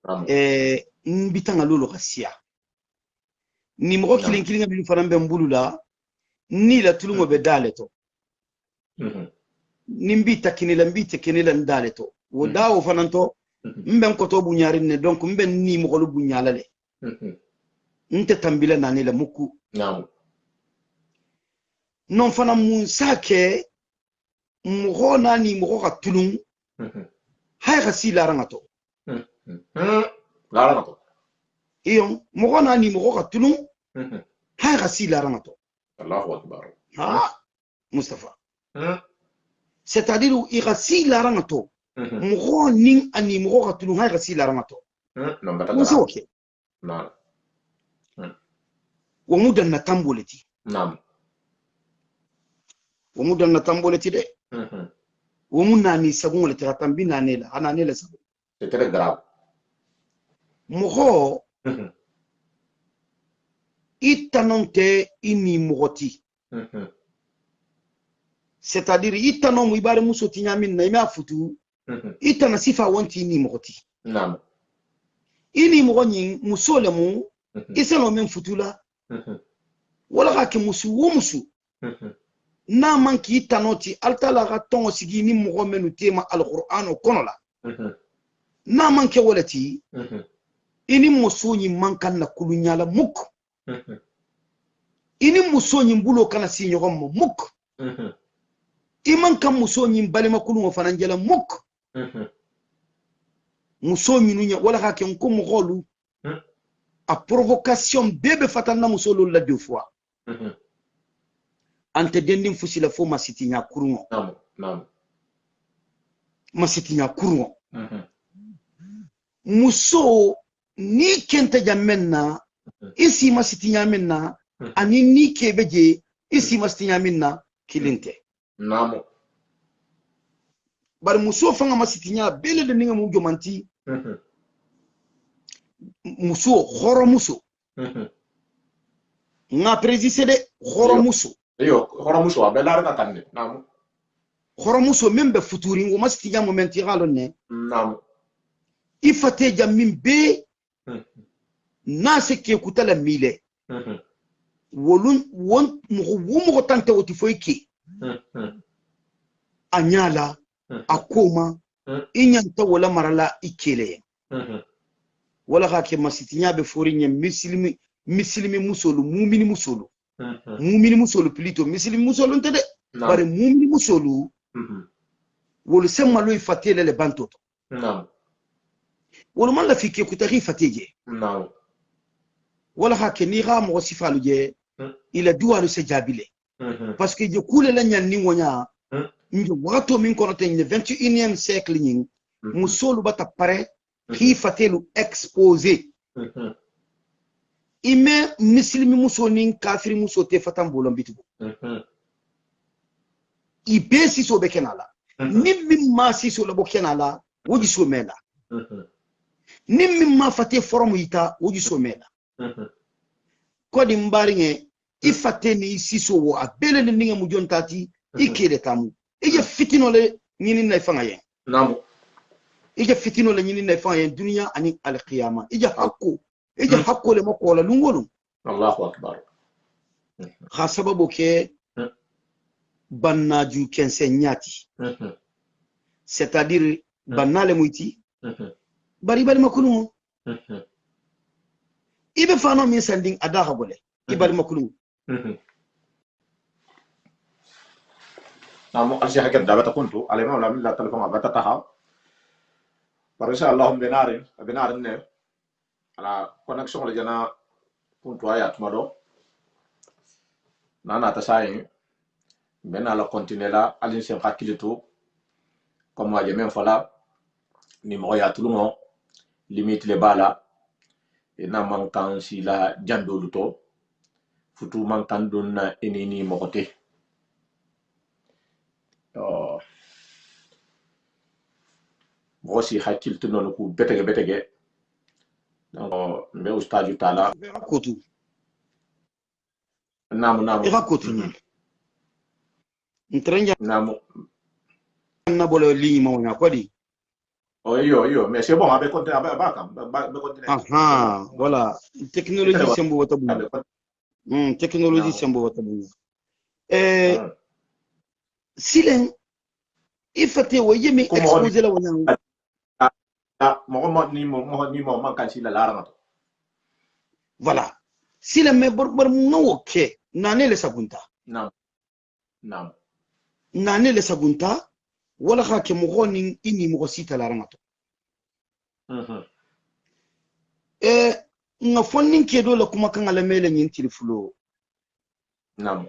Speaker 1: نعم
Speaker 2: mbitanga lolo sia ni mo kilin kilin bi fanan be mbulula ni la tulungo be daleto nimbi takinila mbi takinila ndaleto wo dawo fananto mben ko to bunyari ne donc mben ni mo ko bunyala le nte tambila nani la muku non fana mun sake mo nani mo ko tulung hay khasi la rangato
Speaker 1: la rangato
Speaker 2: iyo mo nani mo ko tulung hay khasi la rangato
Speaker 1: Allahu akbar
Speaker 2: Mustafa c'est-à-dire il khasi la rangato mo ning ani mo ko tulung hay khasi la rangato
Speaker 1: non bata
Speaker 2: mo ok
Speaker 1: non
Speaker 2: wo mudan na tamboleti
Speaker 1: nam
Speaker 2: wo mudan na tamboleti de wo mun nani sagun le tira tambi nani la ana ne la sagun
Speaker 1: c'est très grave
Speaker 2: mo itanonte ini mogoti c'est-à-dire itanon mu ibare muso tinyamin na ima futu itana sifa wanti ini mogoti
Speaker 1: nam
Speaker 2: ini mogoni musole mu iselo men futula wala ka ke musu wo musu na manki itanoti altala ga tongo sigi ni mogo menu tema alquran o kono la na manke walati ini muso ni mankan na kulunyala muk ini muso ni mbulo kana si nyogom mo muk iman kan muso ni balima kulu mo fananjela muk muso ni nunya wala ka ke ko mo golu a provocation bébé fatana muso lo la deux fois ante dendin fusila fo masitinya kurungo
Speaker 1: nam
Speaker 2: masitinya kurungo muso ni kente jamenna isi masitinya menna ani ni kebeje isi masitinya menna kilinte
Speaker 1: nam
Speaker 2: bar muso fanga masitinya bele de ninga mu jomanti muso khoro muso nga précisé de khoro muso
Speaker 1: yo khoro muso abela ra tande nam
Speaker 2: khoro muso membe futuri ngo masitinya momenti galo ne
Speaker 1: nam
Speaker 2: ifate jammin be na se ke kutala mile wolun won mo tante woti foyki anyala akoma inyanta wala marala ikele wala ka ke masitinya be forinya mislimi musolu mumini musolu plutôt mislimi musolu ntede bare mumini musolu wolu semalo ifatele le bantoto wolu man la fike kutari fatije wala ka ke ni ga mo sifalu je ila duwalu se jabile parce que je kule la nyan ni wonya njo wato min kono te 21e siècle nyin musolu bata pare ki fatelu exposé ime muslimi muso nin kafiri muso te fatan bolon bitugo ibe siso be kenala nimmi ma siso la bo kenala woji so mela nimmi ma fate forum ita woji so mela kodi mbaringe ifate ni siso wo abele ni ninga mu jontati ikele tamu ije fitino le nyini na ifanga yen
Speaker 1: namu
Speaker 2: ije fitino le nyini na ifanga yen dunya ani alqiyama ije hakko le makola lungolu
Speaker 1: Allahu akbar
Speaker 2: ha sababu ke bannaju kense nyati c'est-à-dire bannale muiti bari makulu ibe fano mi sanding adaha gole ibari makulu
Speaker 1: namu alsi hakat dabata kuntu alima la min la telefon abata taha par inshallah benarin ne ala connexion la jana kuntu ayat mado nana ta sai bena la continuer la alin sen hakilito comme moi même fala ni mo ya tulungo limite le bala e na mankan si la jandolu to futu mankan don na enini mokote vosi hakilto non ku betege donc mbe ustaju tala
Speaker 2: kotu
Speaker 1: namu
Speaker 2: ira kotu ni ntrenja
Speaker 1: namu
Speaker 2: na bolo li mo nya kwadi
Speaker 1: Oh, yo, mais c'est bon, avec continuer,
Speaker 2: Aha, voilà. Technologie c'est mbo wata bunga. Technologie c'est mbo wata bunga. Silen, il faut que vous ayez exposé la wana. Voilà. Silen me borbar no ke nane le sabunta.
Speaker 1: Nam.
Speaker 2: Nane le sabunta wala ka ke mo ni ini mo sita la rangato. Nga fonnin ke dole kuma kan alamele nyin tilfulo.
Speaker 1: Nam.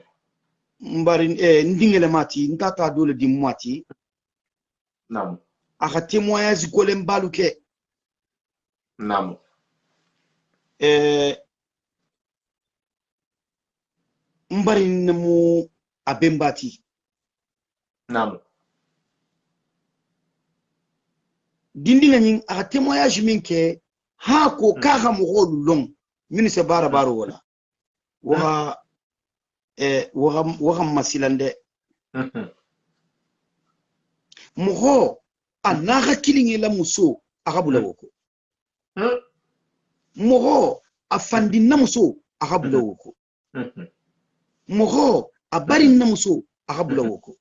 Speaker 2: Mbari ndingele mati ntata dole di mati.
Speaker 1: Nam.
Speaker 2: Aka témoignage golem baluke.
Speaker 1: Nam.
Speaker 2: Mbari nemu abembati.
Speaker 1: Nam.
Speaker 2: Dindinga nying aka témoignage minke ha ko kaga mo holu long min se bara baro wala. Waga masilande. Moho anaga kilingi la muso akabula woko. Moho afandi na muso akabula woko. Moho abari na muso akabula woko.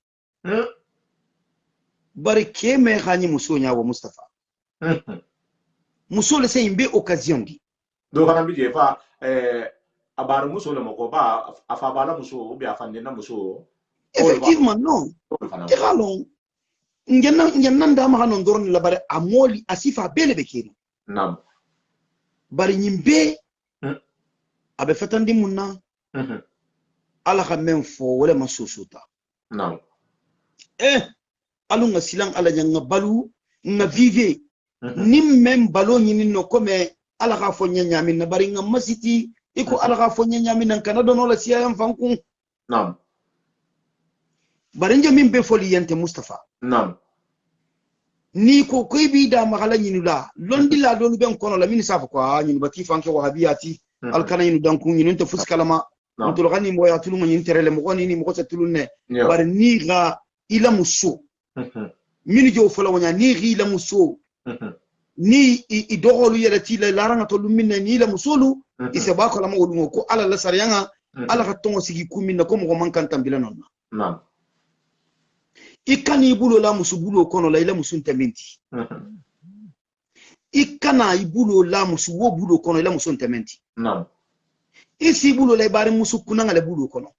Speaker 2: Bari keme khani muso nyawo Mustafa. Muso le se imbe occasion di.
Speaker 1: Do kana bi jefa abaru muso le moko ba afabala muso bi afande na muso.
Speaker 2: Effectivement non. Keralon ngenna ndama hanon doron la bare amoli asifa bele bekeri.
Speaker 1: Nam.
Speaker 2: Bari nyimbe abe fatandi munna. Ala ka men fo wala masusuta.
Speaker 1: Nam.
Speaker 2: Alu nga silang ala nga balu nga vive nim mem balo nyini no kome ala ka fo nyamin na bari nga masiti iko ala ka fo nyamin nan kana dono la siya fanku.
Speaker 1: Nam.
Speaker 2: Bari nje min be foli yente Mustafa.
Speaker 1: Nam.
Speaker 2: Ni ko koy bi da magala nyinu la londi la dolu ben kono la min safa ko nyinu bati fanke wahabiyati al kana nyinu danku nyinu te fuskalama ntolo gani mo ya tulu nyinu terele mo ni mo ko tulunne bari ni ga ila muso min jo fola wonya ni ri la muso ni idogolu yelati la laranga to lumine ni la musolu ise ba ko la mo wolu ko ala la sariyanga ala ka tongo sigi kumina ko mo man kan tambila non.
Speaker 1: Nam.
Speaker 2: Ikani ibulo la musu bulo kono la ila musu ntementi. Ikana ibulo la musu wo bulo kono ila musu ntementi.
Speaker 1: Nam.
Speaker 2: Isi bulo la ibari musu kunanga le bulo kono.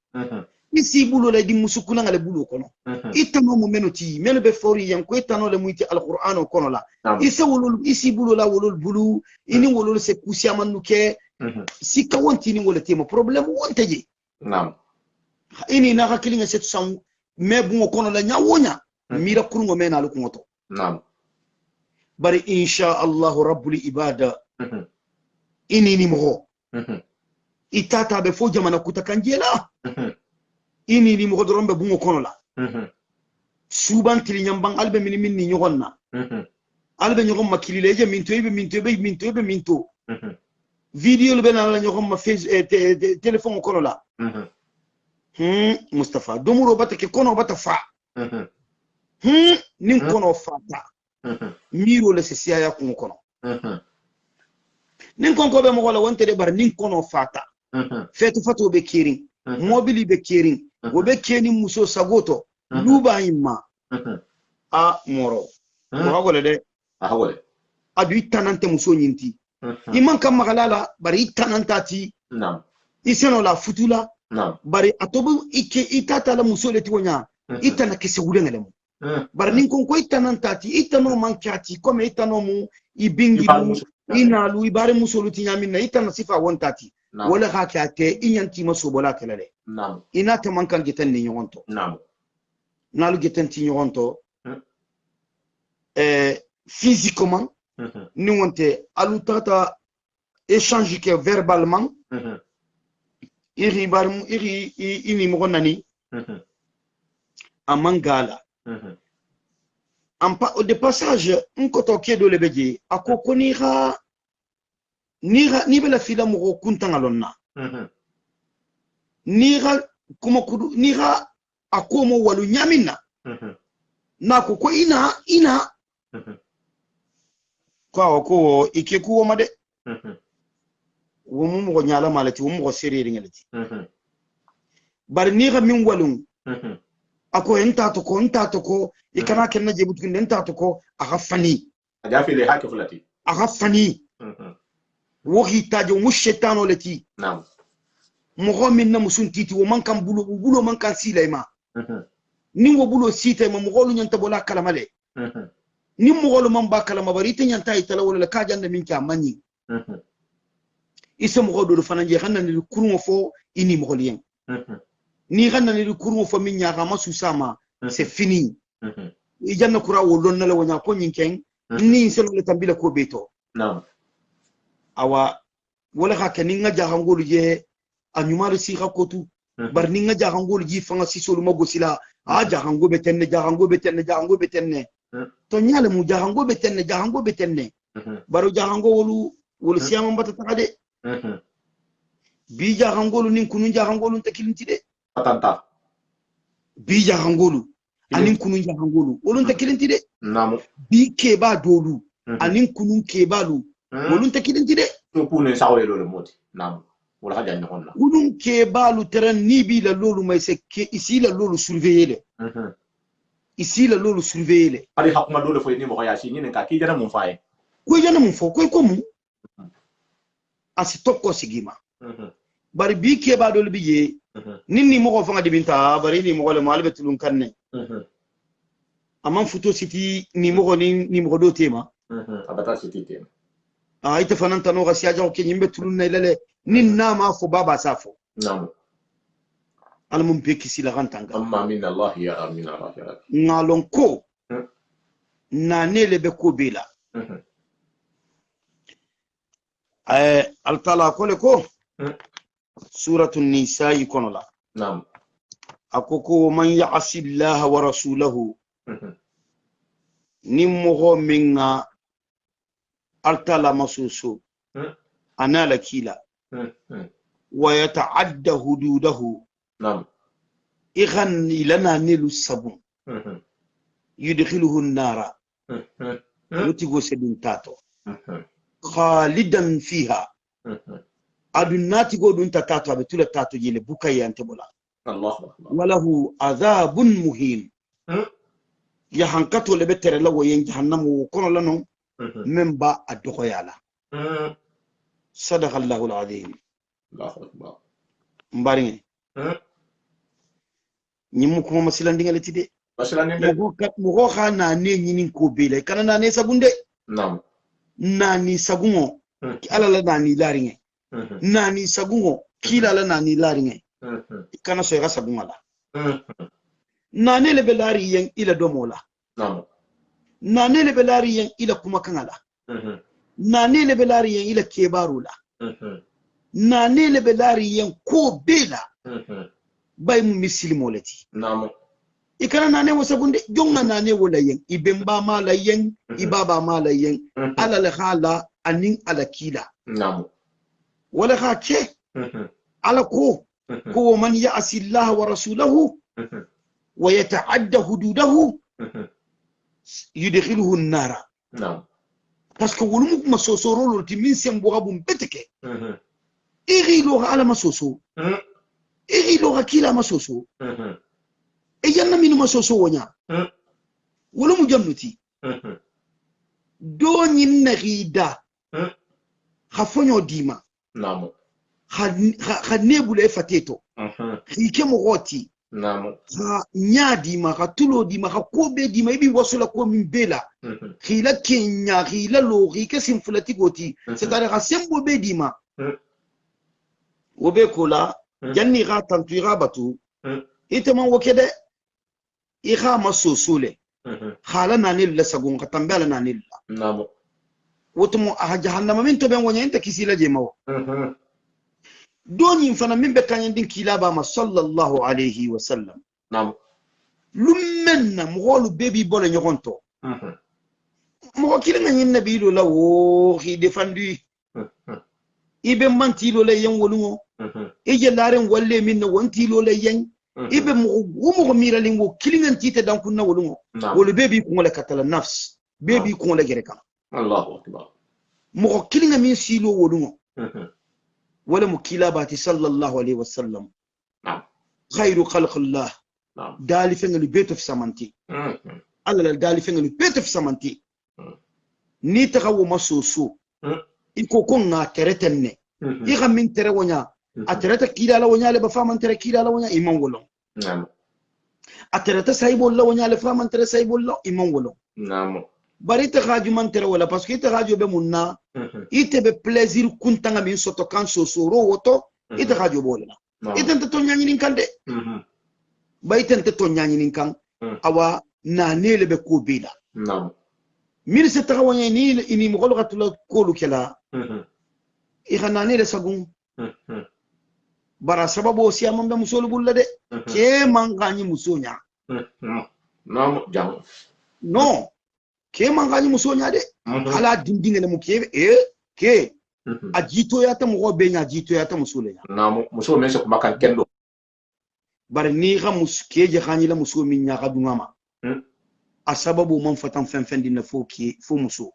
Speaker 2: Isi bulo la di musu kunanga le bulo kono. Itano mo menoti meno be fori yanko itano le muiti alquran kono la. Isi wolol isi bulo la wolol bulu ini wolol se kusia manuke sika wonti ni wolete mo problem wonteje.
Speaker 1: Nam.
Speaker 2: Ini na hakilinga setu sam me bungo kono la nyawonya mira kurungo mena lu kungoto.
Speaker 1: Nam.
Speaker 2: Bari insha Allah rabbul ibada ini ni mo itata be fo jamana kutakanjela ini ni mo dorombe bungo kono la suban tili nyambang albe min ni nyogonna albe nyogom makilileje minto video le bena la nyogom ma face telephone kono la Mustafa domuro bata ke kono bata fa nin kono fata miro le siya ya kun kono nin kon ko be mo wala wonte de bar nin kono fata fetu fato be kirin mobili be kirin wo be keni muso sagoto luba imma a moro ko hagole de
Speaker 1: hagole
Speaker 2: adu itanante muso nyinti iman kam magalala bari itanantati
Speaker 1: nam
Speaker 2: iseno la futula
Speaker 1: nam
Speaker 2: bari atobu ike itata la muso le tiwonya itana kese wulengele mo bari nin kon ko itanantati itano mankati comme itano mu ibingi inalu ibare muso lu tinyamin na itana sifa wontati wala hakate inyanti maso bola kelele
Speaker 1: nam
Speaker 2: inata mankan getan ni nyonto
Speaker 1: nam
Speaker 2: nalu getan ti nyonto physiquement ni wonte alu tata échange que verbalement iri barmu iri ini mo nani amangala ampa de passage nkoto kedo le beje akoko ni bela fila mo kuntangalonna niga kuma kudu niga akomo walu nyamina na ko ina ko ike ku woma de wo mu mo nyala malati wo mo serere ngalati bar ni ga min walum ako enta to ko ikana kenna jebutu enta to ko aga fani
Speaker 1: aja fi le hakki fulati
Speaker 2: aga fani wo hitajo mu shetano lati
Speaker 1: nam
Speaker 2: mo min na musun titi wo man kan bulo man kan silayma ni wo bulo sita ma mo golu nyanta bola kalamale ni mo golu man ba kalama bari tin nyanta itala wala ka janda min ka manni isa mo godo fananje xanna ni kurmo fo ini mo golien ni xanna ni kurmo fo min nya ma susama c'est fini i janna kura wolon na la wonya ko nyinken ni selo le tambila ko beto
Speaker 1: nam
Speaker 2: awa wala ka keninga jahangolu je anyumaro si kotu bar ninga jahangolu ji fanga sisolu magosila a jahango betenne to nyale mu jahango betenne baro jahango wolu siyama mbata takade bi jahangolu nin kunun jahangolu takilinti de
Speaker 1: patanta
Speaker 2: bi jahangolu anin kunun jahangolu wolun takilinti de
Speaker 1: namu
Speaker 2: bi keba dolu anin kunun kebalu wolun takilinti de
Speaker 1: to pune sawle lolu moti namu wala ka janna honna
Speaker 2: kunun kebalu teran ni bi la lolu may se ke isi la lolu surveiller ici la lolu surveiller
Speaker 1: ari hakuma dole fo ni mo ya shi ni ka ki jana mun faye
Speaker 2: ko jana mun fo ko mu asi tokko sigima bari bi ke ba dole biye ninni mo ko fanga dibinta bari ni mo ko le malbe tulun kanne amman futo siti ni mo ko do tema
Speaker 1: abata siti tema
Speaker 2: ita fananta no gasiya jaw ke nyimbe tulun nay lele nin nama fo baba safo
Speaker 1: namu
Speaker 2: almum peki sila gantanga
Speaker 1: amma min Allah ya amin Allah ya rabbi
Speaker 2: ngalon ko na nele be ko bela altala kole ko suratu nisa ikono la
Speaker 1: nam
Speaker 2: akoko man ya'si Allah wa rasulahu nimmo minga altala masusu anala kila wa yata'adda hududahu
Speaker 1: نعم
Speaker 2: إغني لنا نيل الصبون يدخله النار نتيجو سبين تاتو خالدا فيها أدناتي قد انت تاتو بتولى تاتو جيل بكاي أنت بولا
Speaker 1: الله
Speaker 2: وله عذاب مهين يحنكتو لبتر لو ينجحنم وكون لنو من با الدخيالة صدق الله العظيم
Speaker 1: الله أكبر
Speaker 2: مبارين nyimu kuma masilan dinga leti de mo ko na ne nyinin ko bele kana na ne sabunde
Speaker 1: nam
Speaker 2: nani sagungo ala la nani laringe nani sagungo kila la nani laringe kana so ga sagunga la nani le belari yen ila domola
Speaker 1: nam
Speaker 2: nani le belari yen ila kuma kanala nani le belari yen ila kebarula nani le belari yen ko bela bay mu misilimo lati
Speaker 1: namu
Speaker 2: ikana nane wasabunde jonga nane wala yen ibemba mala yen ibaba mala yen ala la khala anin ala kila
Speaker 1: namu
Speaker 2: wala khake ala ko man ya'si Allah wa rasulahu wa yata'adda hududahu yudkhiluhu an-nar
Speaker 1: namu
Speaker 2: parce que wulu mu masosoro lo timin sembo gabum beteke irilo ala masoso irilo hakila masoso ejanna minu masoso wonya wala mu jannuti do nyin na rida khafonyo dima
Speaker 1: namu
Speaker 2: khanebule fateto khike mo goti
Speaker 1: namu
Speaker 2: nya dima khatulo dima khakobe dima ibi wasula ko min bela khila kenya khila lo khike simfulati goti c'est-à-dire khasembo be dima wobe kola janni ga tantuira batu itama wokede iha masosule khala nanil la sagun katambala nanil
Speaker 1: namu
Speaker 2: wotumo aha jahannama min to ben wonya enta kisila jemawo doni fana min be kanyen din kilaba ma sallallahu alayhi wa sallam
Speaker 1: namu
Speaker 2: lummenna mugolu bebi bole nyogonto mo kilinga nyin nabi lo lawo hi defendu ibe mantilo le yen wolungo ije laren walle min no wontilo le yen ibe mo miralin wo kilingan tite dan kunna wolungo wol bebi ko le katala nafs bebi ko le gere kan
Speaker 1: Allahu akbar.
Speaker 2: Mo kilinga min silo wodungo. Wala mu kila bati sallallahu alaihi wasallam.
Speaker 1: Naam.
Speaker 2: Khairu khalqillah.
Speaker 1: Naam.
Speaker 2: Dali fengalu beto fi samanti. Allah dali fengalu beto fi samanti. Ni takawo masoso. Iko ko nga teretenne. Iga min tere wonya. Atereta kila la wonya le ba faman tere kila la wonya imam wolong.
Speaker 1: Naam.
Speaker 2: Atereta saibol la wonya le faman tere saibol la imam wolong.
Speaker 1: Naam.
Speaker 2: Bari te radio man tere wala parce que te radio be munna ite be plaisir kuntanga min soto kan sosoro woto ite radio bolena ite te to nyani nin kande bay te to nyani nin kan awa na nele be ko bela
Speaker 1: Naam.
Speaker 2: mir se tawanya ni ini mo golo katula ko lu kala i khana nele sagun bara sababu si amam be musolu bulla de ke mangani musonya
Speaker 1: Naam jang.
Speaker 2: no ke mangani musonya de ala dindinga ne mu ke a jito ya ta mo be nya jito ya ta musolenya
Speaker 1: Naam muso men se kuma kan kendo.
Speaker 2: bar ni ga ke je khani la muso min nya ga dungama a sababu man fatan fen dinna fo muso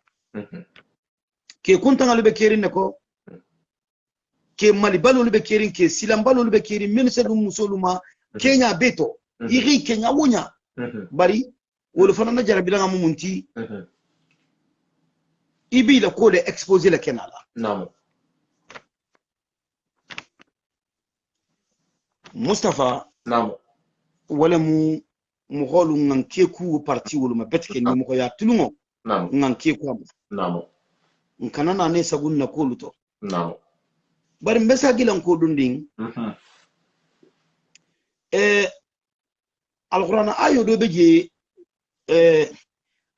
Speaker 2: ke kunta ngalu be kerin ne ko ke mali balolu be kerin ke silam balolu be kerin min se dum musoluma kenya beto iri kenya wonya bari wolu fana na jarabi la munti ibi la ko le exposer la kenala
Speaker 1: Naam.
Speaker 2: Mustafa
Speaker 1: Naam.
Speaker 2: wala mu holu ngan keku parti wolu ma betke ni mo ko ya tulungo
Speaker 1: Naam.
Speaker 2: ngan keku am
Speaker 1: Naam.
Speaker 2: nkana na ne sagun na ko luto
Speaker 1: Naam.
Speaker 2: bari mbesa gilan ko dunding alquran ayo do beje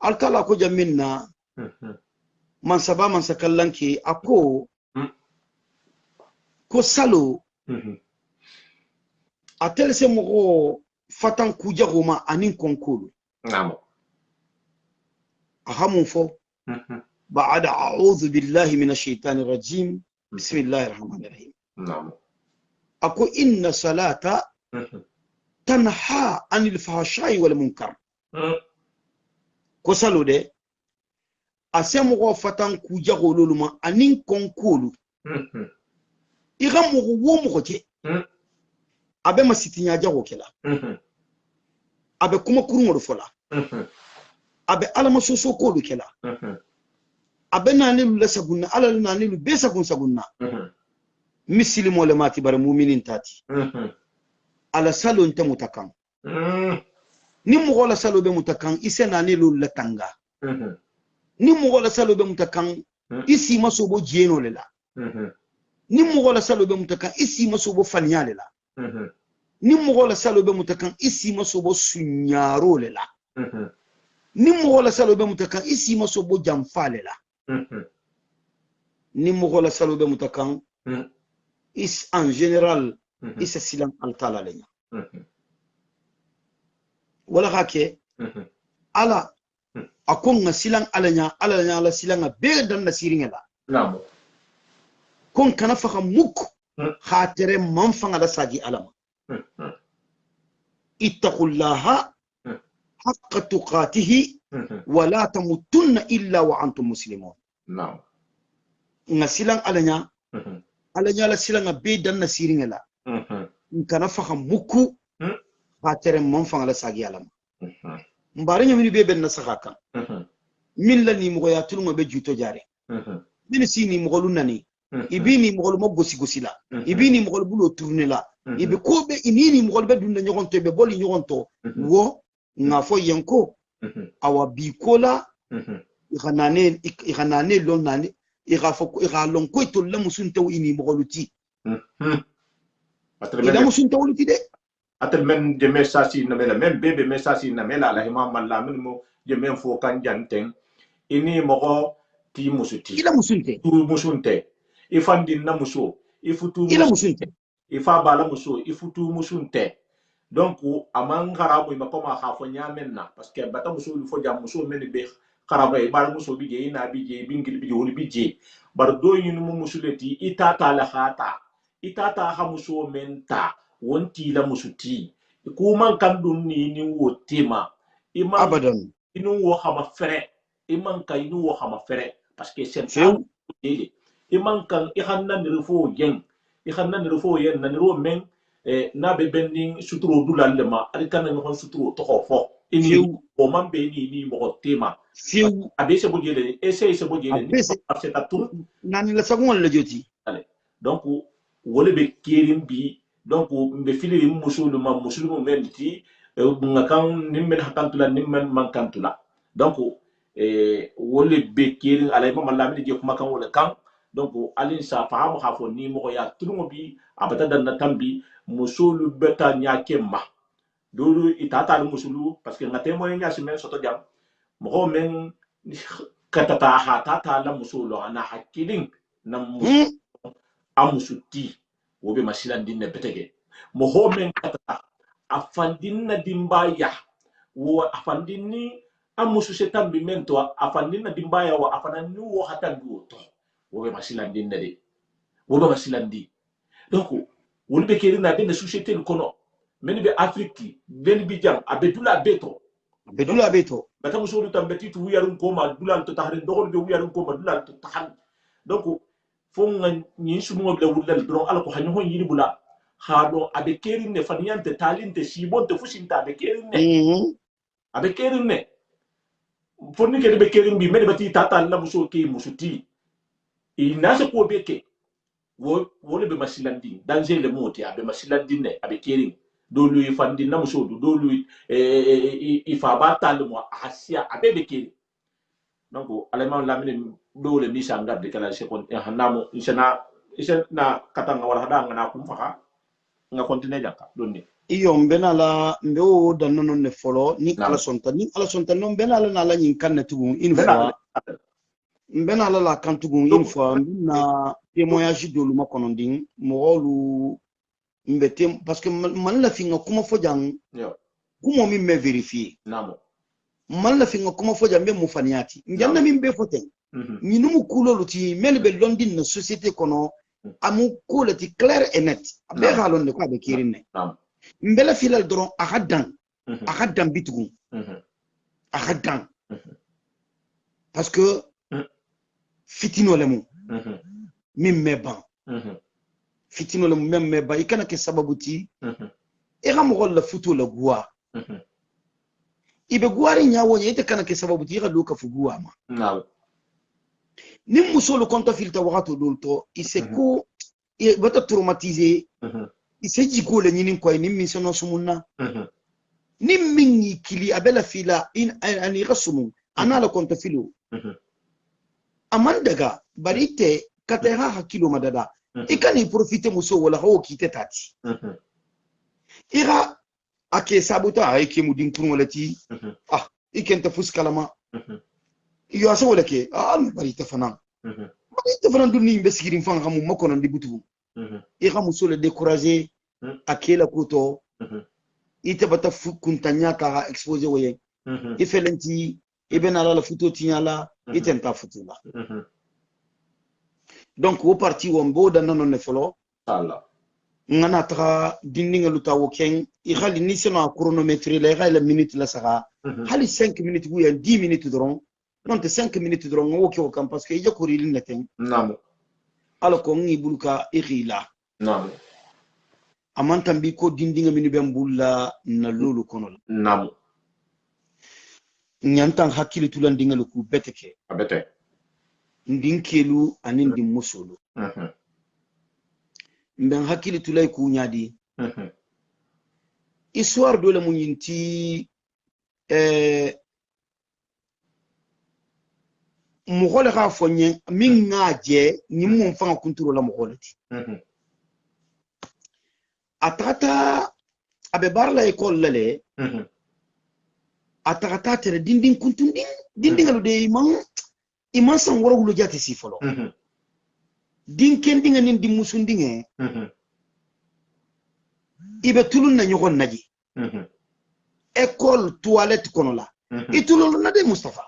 Speaker 2: alkala ko jaminna man saba man sakallanki ako ko salo atel se mo fatan kujagoma anin konkulu
Speaker 1: Naam.
Speaker 2: ahamun fo بعد أعوذ بالله من الشيطان الرجيم بسم الله الرحمن الرحيم
Speaker 1: Naam.
Speaker 2: أكو إن صلاة تنهى عن الفحشاء والمنكر كسلو ده أسمو فتان كوجا غولولما أنين كونكولو إغام ووم غوتي أبي ما ستينيا جاو كلا أبي كوما كرومو رفلا أبي ألا ما سوسو كولو كلا أبي نانيلو لساقونا ألا نانيلو بيساقون ساقونا misili mole mati bare muminin tati ala salo nte mutakan ni mugo la salo be mutakan isena ni lul la tanga ni mugo la salo be mutakan isi masobo jeno lela ni mugo la salo be mutakan isi masobo fanya lela ni mugo la salo be mutakan isi masobo sunyaro lela ni mugo la salo be mutakan isi masobo jamfa lela ni mugo la salo be mutakan is en général is silan altala lenya wala hake ala akon nga silan alanya ala silan be dan nasiringa la
Speaker 1: Naam.
Speaker 2: kon kana faka muk khatere man fanga da sagi alama ittaqullaha haqqa tuqatihi wa la tamutunna illa wa antum muslimun
Speaker 1: Naam.
Speaker 2: nga silan alanya la silanga be dan na siringa la kana faka muku khatere man fanga la sagi alama mbare nyamini be ben na sakaka min la ni mo ya tuluma be juto jare min si ni mo lunani ibini mo mo gosi la ibini mo bulo tourner la ibe ko be inini mo be dunna nyogonto be boli nyogonto wo nga fo yanko awa bikola ikhanane lonane ira lon ko to la musunta ini mo luti ila musunta luti de
Speaker 1: atel men de message na mela men bebe message na mela la hima malla min mo je men fo kan janten ini mo ti musuti
Speaker 2: ila musunte
Speaker 1: tu musunte ifandi na muso ifutu
Speaker 2: ila musunte
Speaker 1: ifa bala muso ifutu musunte donc aman kharabu ma koma khafo nyamen na parce que bata muso lu fo jam muso men be kharabu e bala muso bi je ina bi je bingil bi je woni bi je bar do yinu mu musuleti itata la khata itata ha muso men ta wonti la musuti ku man kan dum ni wotima ima
Speaker 2: abadan
Speaker 1: inu wo xama fere e man kan inu wo hama fere parce que c'est ça e man kan e hanna ni refo yen e hanna ni refo yen na ni ro men na be bending suturo dulal ma ari kan ni hon suturo to ko fo ini o man be ni mo tema abe se bodjele e se bodjele ni c'est ta tout
Speaker 2: nani la sagon la joti
Speaker 1: donc wole be kerim bi donc be filiri musulma men ti ngakan nimmen hakantula nimmen mankantula donc wole be kerim alay mama lamini je kuma kan wole kan donc alin sa faamu hafo ni mo ya tulungo bi abata dan tambi musulu beta nyake ma dulu itata musulu parce que ngate mo nya simen soto jam mo men katata ha tata la musulu ana hakilin na amusuti wobe masilandin ne betege mo homen kata afandin na dimbaya wo afandin ni amusu setan bi mento afandin na dimbaya wa afanan ni wo hatan duoto wobe masilandin ne de wobe masilandi donc woni be keri na de société kono men be afrique ben bi jam abedula beto bata muso tam betitu wiyarun ko ma dulal to tahrin dogol be wiyarun ko ma dulal to tahan donc fonga nyin sumo bla wulal dron ala ko hanyo hon yiri bula hado abe kerin ne faniyante talinte sibonte fusinta abe kerin ne abe kerin ne fonni ke be kerin bi mede bati tata la muso ke musuti ina se ko be ke wo le be masilandi danger le moti abe masilandi ne abe kerin do lui fandi na muso do lui ifa batal mo asia abe be kerin donc alaiman lamine do le misa ngadde kala sekon hanamo isena katanga wala hada ngana kum faka nga continue jakka donni
Speaker 2: iyo mbena la mbewo danno non ne folo ni ala sonta non mbena la na la nyin kan tugun une fois mbena la kan tugun une fois na témoignage do lu makonondin mo mbete parce que man la finga kuma fo jang kuma mi me vérifier
Speaker 1: namo
Speaker 2: man la finga kuma fo jambe mu faniati njanna min be foten ñinu mu kulolu ti mel be londin na société kono amu kulati clair et net be halon ne ko be kirinne mbela filal doron akadan bitugu akadan parce que fitino le mu min meban fitino le mu même meba ikana ke sababu ti e gamol la futo la guwa ibe guwari nyawo yete kana ke sababu ti ga loka fu guwa ma nim musolo konta filta wakato dolto ise ko bata traumatiser ise jiko le nyinin ko nim min sono sumunna nim min kili abela fila in ani rasumu ana la konta filo amandaga barite katera hakilo madada ikani profiter muso wala ho kite tati ira ake sabuta ayke mudin kurmolati ikenta fuskalama yo aso wala ke bari tafana dunni be sigirin fan xamu makono ndi butu e xamu solo décourager akela koto ite bata kuntanya ka exposer woye e felenti e benala la photo tinyala itenta futula donc wo parti wo mboda nanon ne folo
Speaker 1: Allah
Speaker 2: ngana tra dindinga lutawo ken i xali ni seno chronométrie la xali la minute la saxa hali 5 minutes ou 10 minutes dron non te 5 minutes dron wo ki kam parce que yakuri li neten
Speaker 1: namo
Speaker 2: ala ko ngi buluka ikhila
Speaker 1: namo
Speaker 2: amanta mbi ko dindinga minu be mbulla na lolu kono
Speaker 1: namo
Speaker 2: nyantan hakili tulandinga lu ku beteke
Speaker 1: abete
Speaker 2: ndinkelu anin di musulu mben hakili tulay ku nyadi histoire dole mu nyinti mugole ga fonye min ngaje ni mun fanga kunturo la mugolati atata abe barla école lale atata tere dindin kuntundin dindingalu de iman san woro wulo jati si folo din kendinga nin di musundinge ibe tulun na nyogon naji école toilette kono la itulul na de Mustafa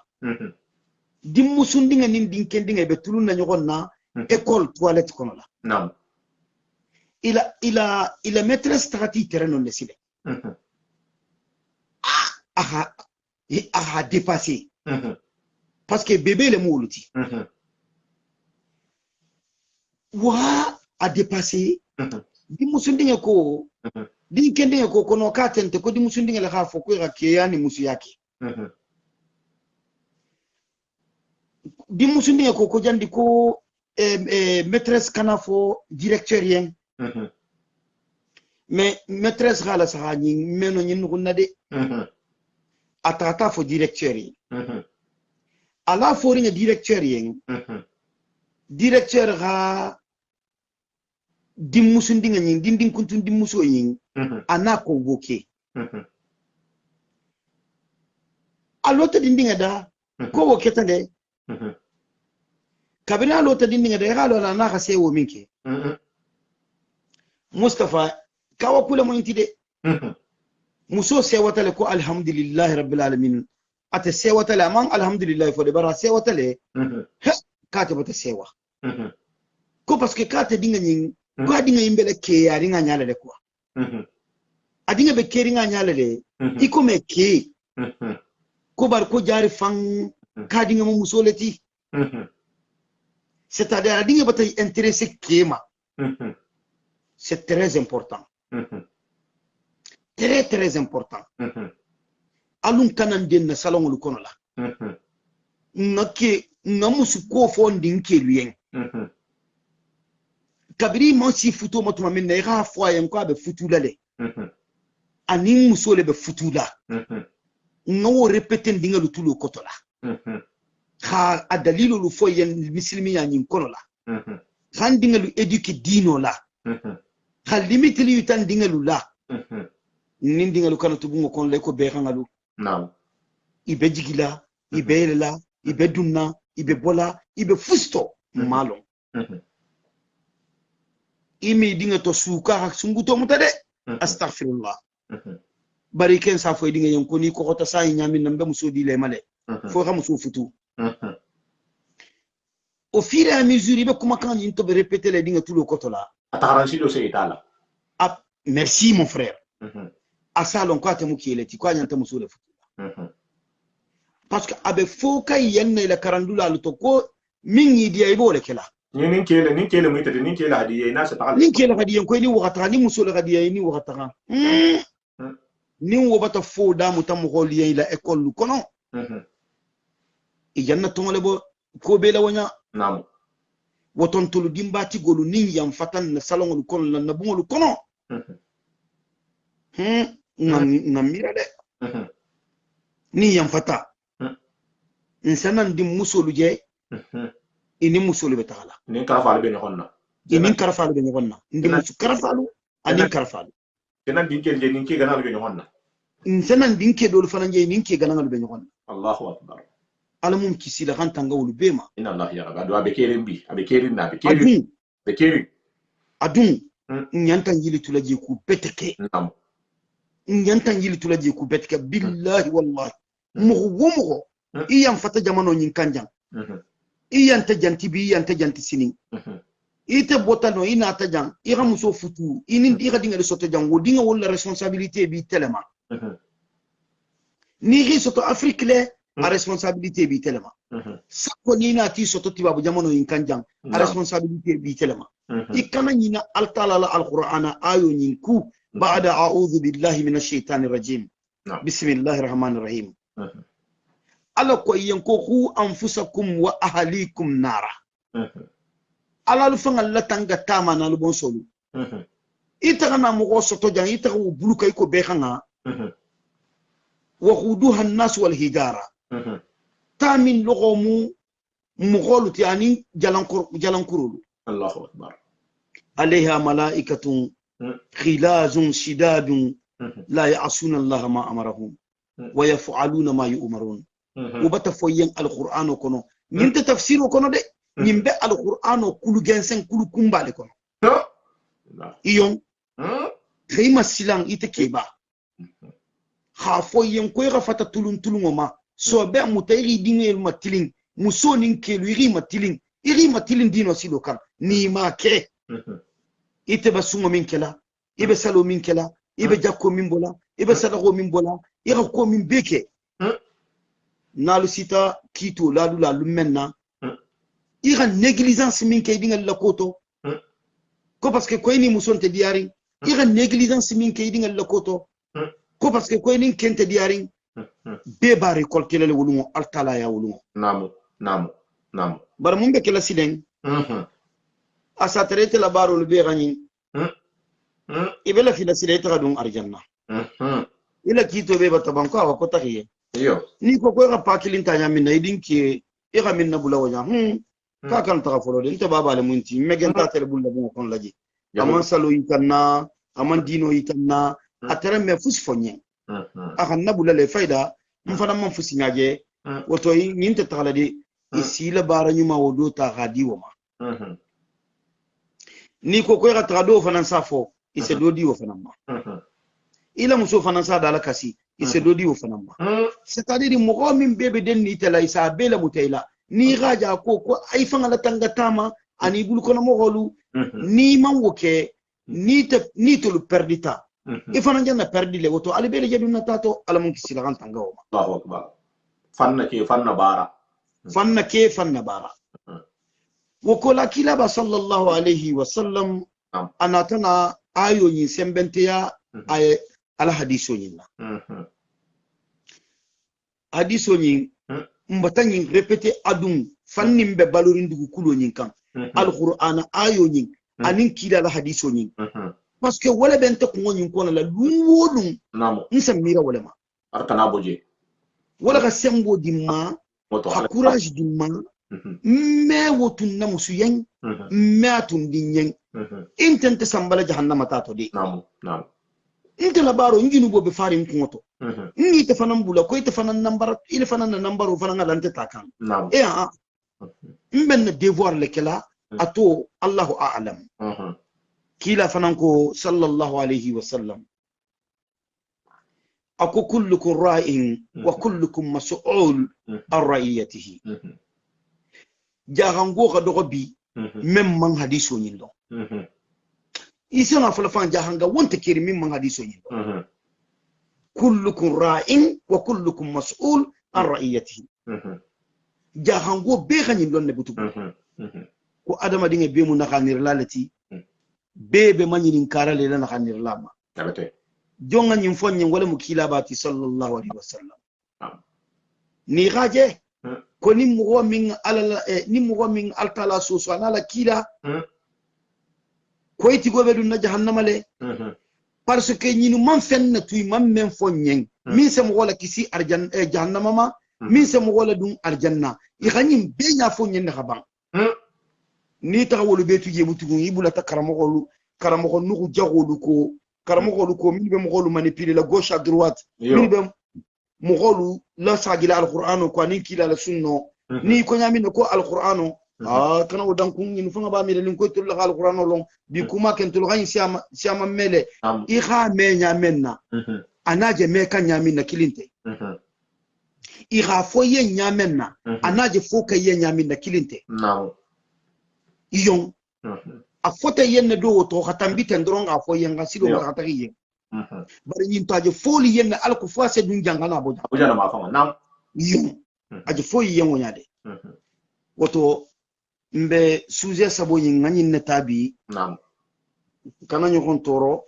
Speaker 2: di musundinga nin din kendinga ibe tulun na nyogon na école toilette kono la
Speaker 1: nam
Speaker 2: ila maîtresse tati terrain le sile aha dépassé parce que bébé le mouluti wa a dépassé di musundinga ko di kendinga ko kono ka tente ko di musundinga la khafo ko ga ke yani musu yake di musundinga ko jandi ko maîtresse kanafo directeur yen mais maîtresse gala sahani meno nyin kunna de atata fo directeur yi ala foringa directeur yen directeur ga dim musundinga nyin dindin kuntun dim muso yin ana ko woke alota dindinga da ko woke tande kabina alota dindinga da galo na ka sewo minke Mustafa kawa kula mo intide muso sewatale ko alhamdulillah rabbil alamin ate sewatale man alhamdulillah fo de bara sewatale ka te bata sewa ko parce que ka te dinga nyin ko adinga imbele ke yari nga nyale de ko adinga be keri nga nyale de iko me ke ko bar ko jari fang ka dinga mo musoleti c'est-à-dire adinga bata intéressé kema c'est très important très très important alun kanan den na salon lu kono la ngake ngamusu ko fo ndinke luyen kabiri mo si futu mo tuma min na ga fo yen ko be futu lale ani musole be futu la ngawo répéter ndinga lu tulo koto la ha adalilu lu fo yen muslimi ya nyin kono la han dinga lu éduquer dino la ha limite li yutan dinga lu la nin dinga lu kana tubungo kon le ko be xangalu
Speaker 1: naam
Speaker 2: ibe jigila ibe lela ibe dunna ibe bola ibe fusto malo imi dinga to suka hak sunguto mutade astaghfirullah bariken sa fo dinga yon ko ni ko hota sa nyami nambe musodi le male fo xam su futu au fur et à mesure ibe kuma kan yin to be répéter les dinga tout le kotola
Speaker 1: ataransi do se itala
Speaker 2: ah merci mon frère asalon ko atemu kieleti ko anyanta musule futu parce que abe fo kay yenne la karandula lu to ko mingi dia ibo le kela
Speaker 1: nin kele mu itade nin kele hadiye na se takal
Speaker 2: nin kele hadiye ko ni wakata ni musule hadiye ni wakata ni wo bata fo da mutam ko liye la école lu kono ijanna tongole bo ko be la wonya
Speaker 1: naam
Speaker 2: woton tulu dimbati golu nin yam fatan na salon lu kono na bungolu kono ngam mira de ni yam fata insanan dim musolu je ini musolu betala
Speaker 1: ni karafalu be nyonna
Speaker 2: ini karafalu be nyonna ndi musu karafalu ani karafalu
Speaker 1: kenan dinkel je ninki ganal be nyonna
Speaker 2: insanan dinke dol fanan je ninki ganal be nyonna
Speaker 1: Allahu akbar
Speaker 2: alamum kisila kan tangawul bema
Speaker 1: inna Allah ya rabbi adu abekerin bi abekerin na abekerin bekerin
Speaker 2: adun nyanta ngili tulaje ku beteke
Speaker 1: naam
Speaker 2: nyanta ngili tulaje ku beteke billahi wallahi mugo iyam fata jamano nyin kanjang iyanta janti bi iyanta janti sini ite botano ina ta jang ira muso futu inin diga dinga soto jango dinga wala responsabilité bi telema ni ri soto afrique le a responsabilité bi telema sako ni na ti soto tibabu jamano nyin kanjang a responsabilité bi telema ikana nyina altala la alqur'ana ayo nyin ku ba'da a'udhu billahi minash shaitanir rajim bismillahir rahmanir rahim ala ko yanko khu anfusakum wa ahlikum nara ala lu fanga latanga tama na lu bon solu ita na mo soto jang ita ko buluka ko be khanga wa khuduha an-nas wal hijara tamin lugomu mugholuti yani jalankurulu
Speaker 1: Allahu akbar
Speaker 2: عليها ملائكة خلاز شداد لا يعصون الله ما أمرهم ويفعلون ما يؤمرون وبتفوين القرآن كنو نمت تفسير كنو ده نمت القرآن كل جنسن كل كمبال كنو إيون خيمة سلام يتكيبا خافوين كوي غفتا تلون وما سوبا متيري ديني المتلين مسونين كيلو يري متلين دينو سيلو كان نيما كي ite basungo min kela ibe salo min kela ibe jakko min bola ibe sadago min bola ira ko min beke nalu sita kito la lumenna ira négligence min kay dingal la koto ko parce que koy ni musonte diaring ira négligence min kay dingal la koto ko parce que koy ni kente diaring be ba récolter le wulumo altala ya wulumo
Speaker 1: namu
Speaker 2: bar mumbe kala siden asa traité la baro le be gagni ibela fi la siden ta dum arjanna ila kito be batabanko awa ko tahiye
Speaker 1: yo
Speaker 2: ni ko ga pakilin ta nyami na idin ki ira min na bula wanya ka kan ta folo de nta baba le munti megen ta tere bulla bu kon laji aman salo yitanna aman dino yitanna atara me fusi fonye akan na bula le faida mfana man fusi ngaje woto yi ninte tala di isila bara nyuma wodo ta gadi woma ni ko ga ta do fanan safo ise do di wo fanan ma ila muso fanan sa dala kasi ise do di wo fanan ma c'est-à-dire mo min bebe den ni tela isa bela mutaila ni gaja ko ay fanga la tanga tama ani bul kono mo holu ni man woke ni to lu perdita e fana janna perdi le woto ali bele jadu natato ala mun kisila kan tanga o
Speaker 1: Allahu akbar fanna ke fanna bara woko la kilaba sallallahu alaihi wasallam anatana ayo yin sembente ya ay ala hadiso yin hadiso yin mbatanyin répété adum fannim be balorin dugu kulo nyin kan alqur'ana ayo nyin anin kila la hadiso nyin parce que wala bente ko nyin ko la luwodum nsam mira wala ma arkana boje
Speaker 2: wala ka sembo dimma ha courage dimma me wotun na musu yen me atun dinyen intente sambala jahannama tato de inte la baro njinu bo be farin kungoto ni te fanan bula ko te fanan number ile fanan na number fanan alante takan e a mben devoir le kala ato Allahu a'lam kila fanan ko sallallahu alayhi wa sallam ako kullukum ra'in wa kullukum mas'ul an ra'iyatihi jahango ka dogo bi mem man hadiso nyindo isi na fulafan jahanga wonte kiri min man hadiso nyindo kullukum ra'in wa kullukum mas'ul an ra'iyatihi jahango be ganyin don ne butu ko adama dinga be mun nakanir lalati be manyin karale la nakanir lama
Speaker 1: tabate
Speaker 2: jonga nyim fonye wala mukila bati sallallahu alaihi wasallam ni gaje ko ni mugo min alala ni mugo min altala so ala kila ko iti gobe dun na jahannama le parce que ñinu man fenna tuy man men fonyen min se mo wala kisi arjan jahannama ma min se mo wala dun arjanna i xanyim be nya fonyen na xaban ni taxawolu be tuje mutugu ibula ta karamo nugu jagolu ko min be mo golu manipuler la gauche à droite min be mo golu la sagila alquran ko ni kila la sunno ni ko nyami ko alquran kana o dan kun ñin fanga ba mi len ko tul alquran long bi kuma ken tul gani siama mele i kha me nya menna anaje me kan nya minna kilinte i kha fo ye nya menna anaje fo ka ye nya minna kilinte iyon a fota yenne do to khatambi ten dron a fo yen ga sido ga tagi yen bari ñin taje foli yenne alko fo se dun jangana boja
Speaker 1: boja na ma fanga nam
Speaker 2: iyon aje fo yen wonyade woto mbe sujet sabo yin ngani netabi
Speaker 1: nam
Speaker 2: kana nyokon toro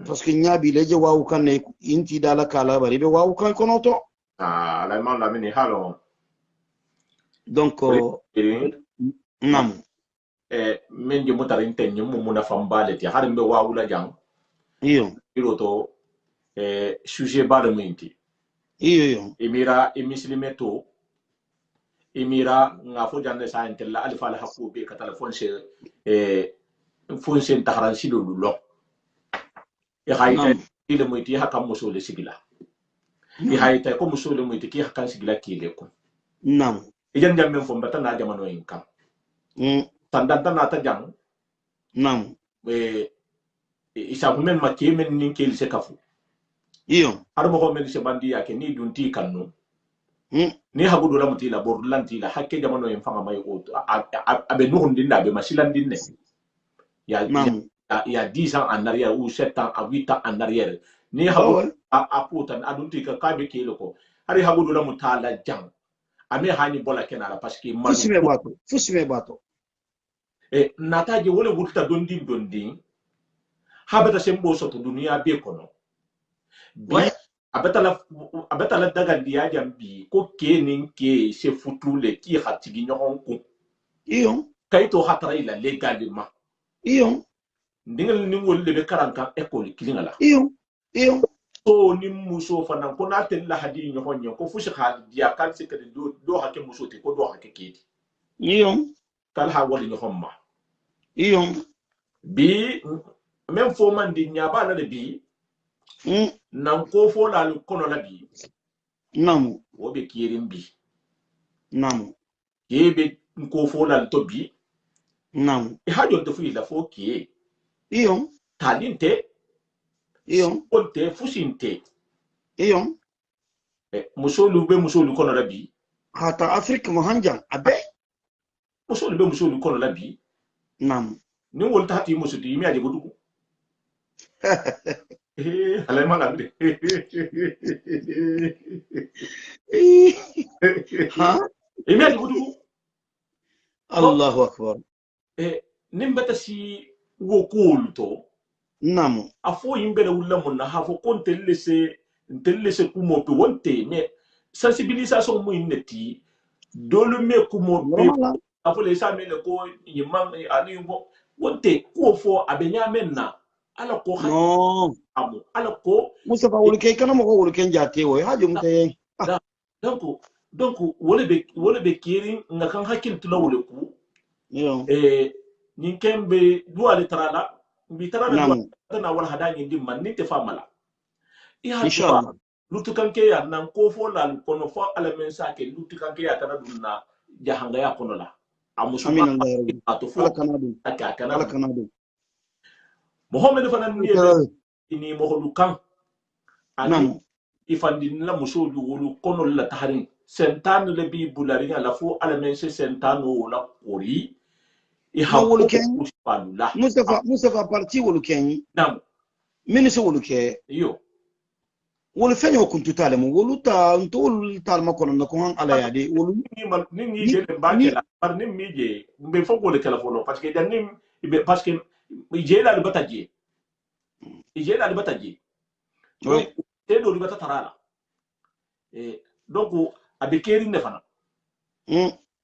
Speaker 2: parce que nyabi leje wawu kan ne inti dala kala bari be wawu kan kono to
Speaker 1: la man la mini halo
Speaker 2: donc nam
Speaker 1: men je mutarin ten nyum mu na fambale ti har mbe wawu la jang
Speaker 2: iyo
Speaker 1: piloto sujet ba de minti
Speaker 2: iyo
Speaker 1: emira emislimeto emira nga fo jande sa entella alfa la hakku be ka telefon se fonse taharan sido lo e hayta ile moyti hakka muso le sigila e hayta ko muso le moyti ki hakkan sigila ki le ko
Speaker 2: nam
Speaker 1: e jan jam men fo mbata na jamano en kam tandanta na ta jang
Speaker 2: nam
Speaker 1: isa men ma ke men nin ke se kafu
Speaker 2: iyo
Speaker 1: har mo men se bandi yake ni dunti kanno ni hagudu la mutila borlanti la hakke jamano en fanga may o abe nuhundin da be masilandin ne ya 10 ans en arrière ou 7 ans à 8 ans en arrière ni hagudu a putan adunti ka kabe ke loko hari hagudu la mutala jang ame hani bola kenala parce que
Speaker 2: fusime bato
Speaker 1: e nataje wole wurta dondin habata sembo soto duniya be kono bi abetala daga ndiya jambi ko kenin ke se futule ki hatigi nyohon ku
Speaker 2: iyo
Speaker 1: kayto hatara ila legalement
Speaker 2: iyo
Speaker 1: ndingal ni wolle be karanka école kilingala
Speaker 2: iyo
Speaker 1: so ni muso fanan ko na tel la hadi nyohon nyo ko fushi hadi ya kan se kede do hake muso te ko do hake kedi
Speaker 2: iyo
Speaker 1: kal ha wali nyohon ma
Speaker 2: iyo
Speaker 1: bi même fo man di nyaba la de bi nan ko fo la kono la bi
Speaker 2: namu
Speaker 1: wo be kirin bi
Speaker 2: namu
Speaker 1: yebe ko fo la to bi
Speaker 2: namu
Speaker 1: e ha jonte fu ila fo ki
Speaker 2: iyo
Speaker 1: talinte
Speaker 2: iyo
Speaker 1: onte fusinte
Speaker 2: iyo
Speaker 1: musolu be musolu kono la bi
Speaker 2: hata afrika mo hanjang abe
Speaker 1: musolu be musolu kono la bi
Speaker 2: namu
Speaker 1: ni wol tati musudu yimi aje godugo alay malande
Speaker 2: ha
Speaker 1: yimi aje godugo
Speaker 2: Allahu akbar
Speaker 1: nimbata si wo kulto
Speaker 2: namu
Speaker 1: afo yimbele wulla munna hafo konte lese kumo pe wonte mais sensibilisation mo ineti dolu me kumo pe afo le sa mele ko yimman ani bo wonte ko fo abenya menna ala ko
Speaker 2: no
Speaker 1: amu ala ko
Speaker 2: Mustafa wulke kana mo wulke njate wo haje mutaye
Speaker 1: donc wole be kiri ngakan hakil tula wole ku
Speaker 2: yo
Speaker 1: nin kembe duale tarala bi tarala na wal hadani ndim man ninte famala
Speaker 2: inshallah
Speaker 1: lutukanke ya nan ko fo la kono fo ala men sake lutukanke ya kana dunna jahanga ya kono la amusu
Speaker 2: amin allah
Speaker 1: ato fo
Speaker 2: ala kanadu
Speaker 1: Muhammad fanan ni moholukan ani ifandi la musulu wulu kono la taharin sentano le bi bulari la fo ala men se sentano la kori
Speaker 2: Mustafa parti wuluken
Speaker 1: nam
Speaker 2: minisi wuluke
Speaker 1: yo
Speaker 2: wolu feño kuntutale mo wolu ta nto wolu tal makono na ko han ala yade wolu
Speaker 1: ni je le bakela par ni mi je be fo wolu kala fo parce que dan ni parce que je la bataje
Speaker 2: oui
Speaker 1: te do bata tarala donc abekeri ne fana